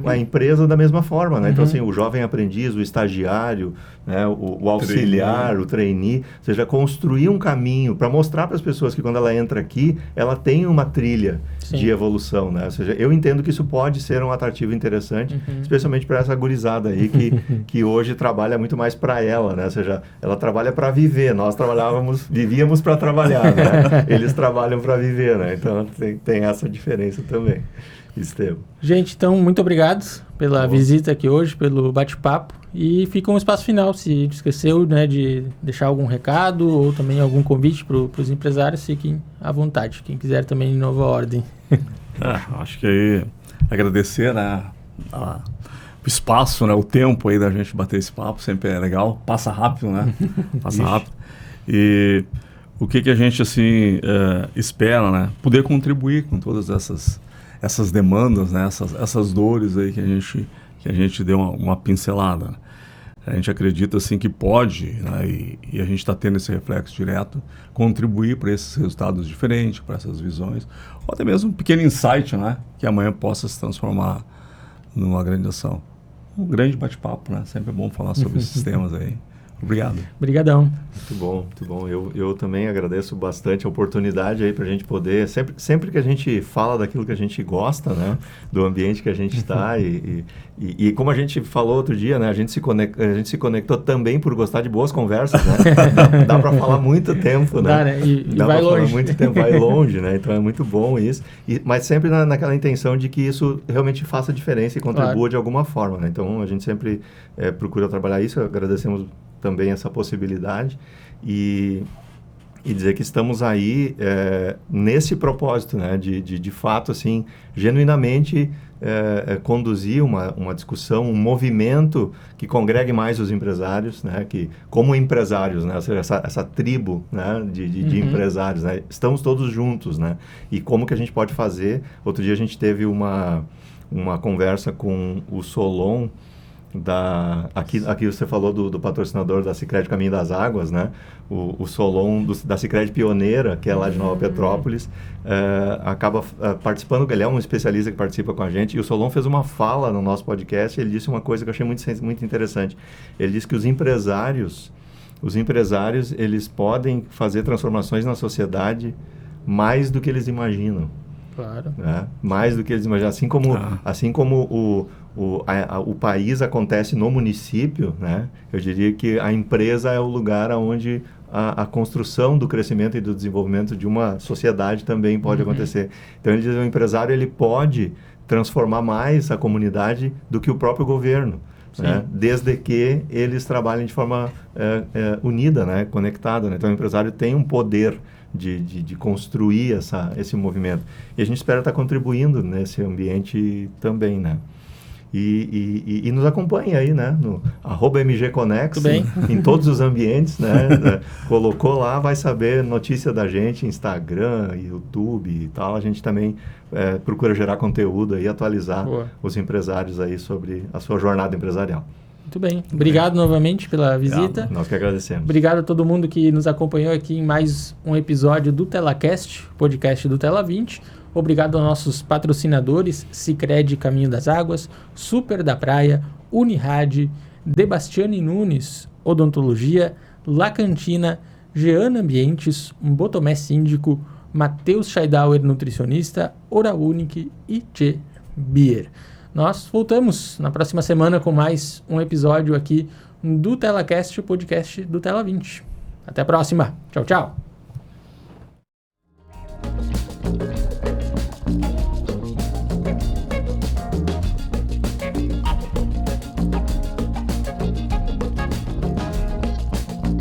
Speaker 3: a empresa da mesma forma, né? Então, assim, o jovem aprendiz, o estagiário, né? o auxiliar, o trainee, ou seja, construir um caminho para mostrar para as pessoas que quando ela entra aqui, ela tem uma trilha de evolução, né? Ou seja, eu entendo que isso pode ser um atrativo interessante, especialmente para essa gurizada aí que hoje trabalha muito mais para ela, né? Ou seja, ela trabalha para viver, nós vivíamos para trabalhar, né? Eles trabalham para viver, né? Então tem essa diferença também, Estevam.
Speaker 1: Gente, então, muito obrigado pela visita aqui hoje, pelo bate-papo. E fica um espaço final, se esqueceu, né, de deixar algum recado ou também algum convite para os empresários, fiquem à vontade. Quem quiser também em Nova Ordem.
Speaker 2: Acho que aí agradecer, né, o espaço, né, o tempo aí da gente bater esse papo, sempre é legal, passa rápido, né? Passa rápido. E o que a gente, assim, espera, né? Poder contribuir com todas essas demandas, né? Essas dores aí que a gente deu uma pincelada. Né? A gente acredita, assim, que pode, né? E a gente está tendo esse reflexo direto, contribuir para esses resultados diferentes, para essas visões, ou até mesmo um pequeno insight, né? Que amanhã possa se transformar numa grande ação. Um grande bate-papo, né? Sempre é bom falar sobre esses temas aí. Obrigado.
Speaker 1: Obrigadão.
Speaker 3: Muito bom, muito bom. Eu também agradeço bastante a oportunidade aí para a gente poder, sempre que a gente fala daquilo que a gente gosta, né, do ambiente que a gente está e como a gente falou outro dia, né, a gente se conectou também por gostar de boas conversas, né? Dá para falar muito tempo, né?
Speaker 1: Dá, né? E
Speaker 3: dá
Speaker 1: vai longe.
Speaker 3: Falar muito tempo, vai longe, né? Então é muito bom isso. Mas sempre naquela intenção de que isso realmente faça diferença e contribua de alguma forma, né? Então a gente sempre procura trabalhar isso. Agradecemos também essa possibilidade e dizer que estamos aí nesse propósito, né, de fato, assim, genuinamente conduzir uma discussão, um movimento que congregue mais os empresários, né, que como empresários, né, ou seja, essa tribo, né, de empresários, né, estamos todos juntos, né, e como que a gente pode fazer. Outro dia a gente teve uma conversa com o Solon, aqui você falou do patrocinador da Sicredi Caminho das Águas, né? O Solon da Sicredi Pioneira, que é lá de Nova Petrópolis, acaba participando. Ele é um especialista que participa com a gente, e o Solon fez uma fala no nosso podcast. Ele disse uma coisa que eu achei muito interessante. Ele disse que os empresários eles podem fazer transformações na sociedade mais do que eles imaginam.
Speaker 1: Claro.
Speaker 3: Né? Mais do que eles imaginam. Assim como o país acontece no município, né? Eu diria que a empresa é o lugar onde a construção do crescimento e do desenvolvimento de uma sociedade também pode acontecer. Então, ele diz que o empresário ele pode transformar mais a comunidade do que o próprio governo, né? Desde que eles trabalhem de forma unida, né? Conectada, né? Então o empresário tem um poder de construir esse movimento. E a gente espera estar contribuindo nesse ambiente também, né? E nos acompanha aí, né? No @MGConex, em todos os ambientes, né? Colocou lá, vai saber notícia da gente, Instagram, YouTube e tal. A gente também procura gerar conteúdo e atualizar os empresários aí sobre a sua jornada empresarial.
Speaker 1: Muito bem. Obrigado novamente pela visita.
Speaker 3: Nós que agradecemos.
Speaker 1: Obrigado a todo mundo que nos acompanhou aqui em mais um episódio do TelaCast, podcast do Tela 20. Obrigado aos nossos patrocinadores, Sicredi Caminho das Águas, Super da Praia, Unirad, Debastiani Nunes, Odontologia, La Cantina, Jean Ambientes, Botomé Síndico, Matheus Scheidauer, nutricionista, Oral Unique e Tchê Beer. Nós voltamos na próxima semana com mais um episódio aqui do TelaCast, o podcast do Tela 20. Até a próxima. Tchau, tchau.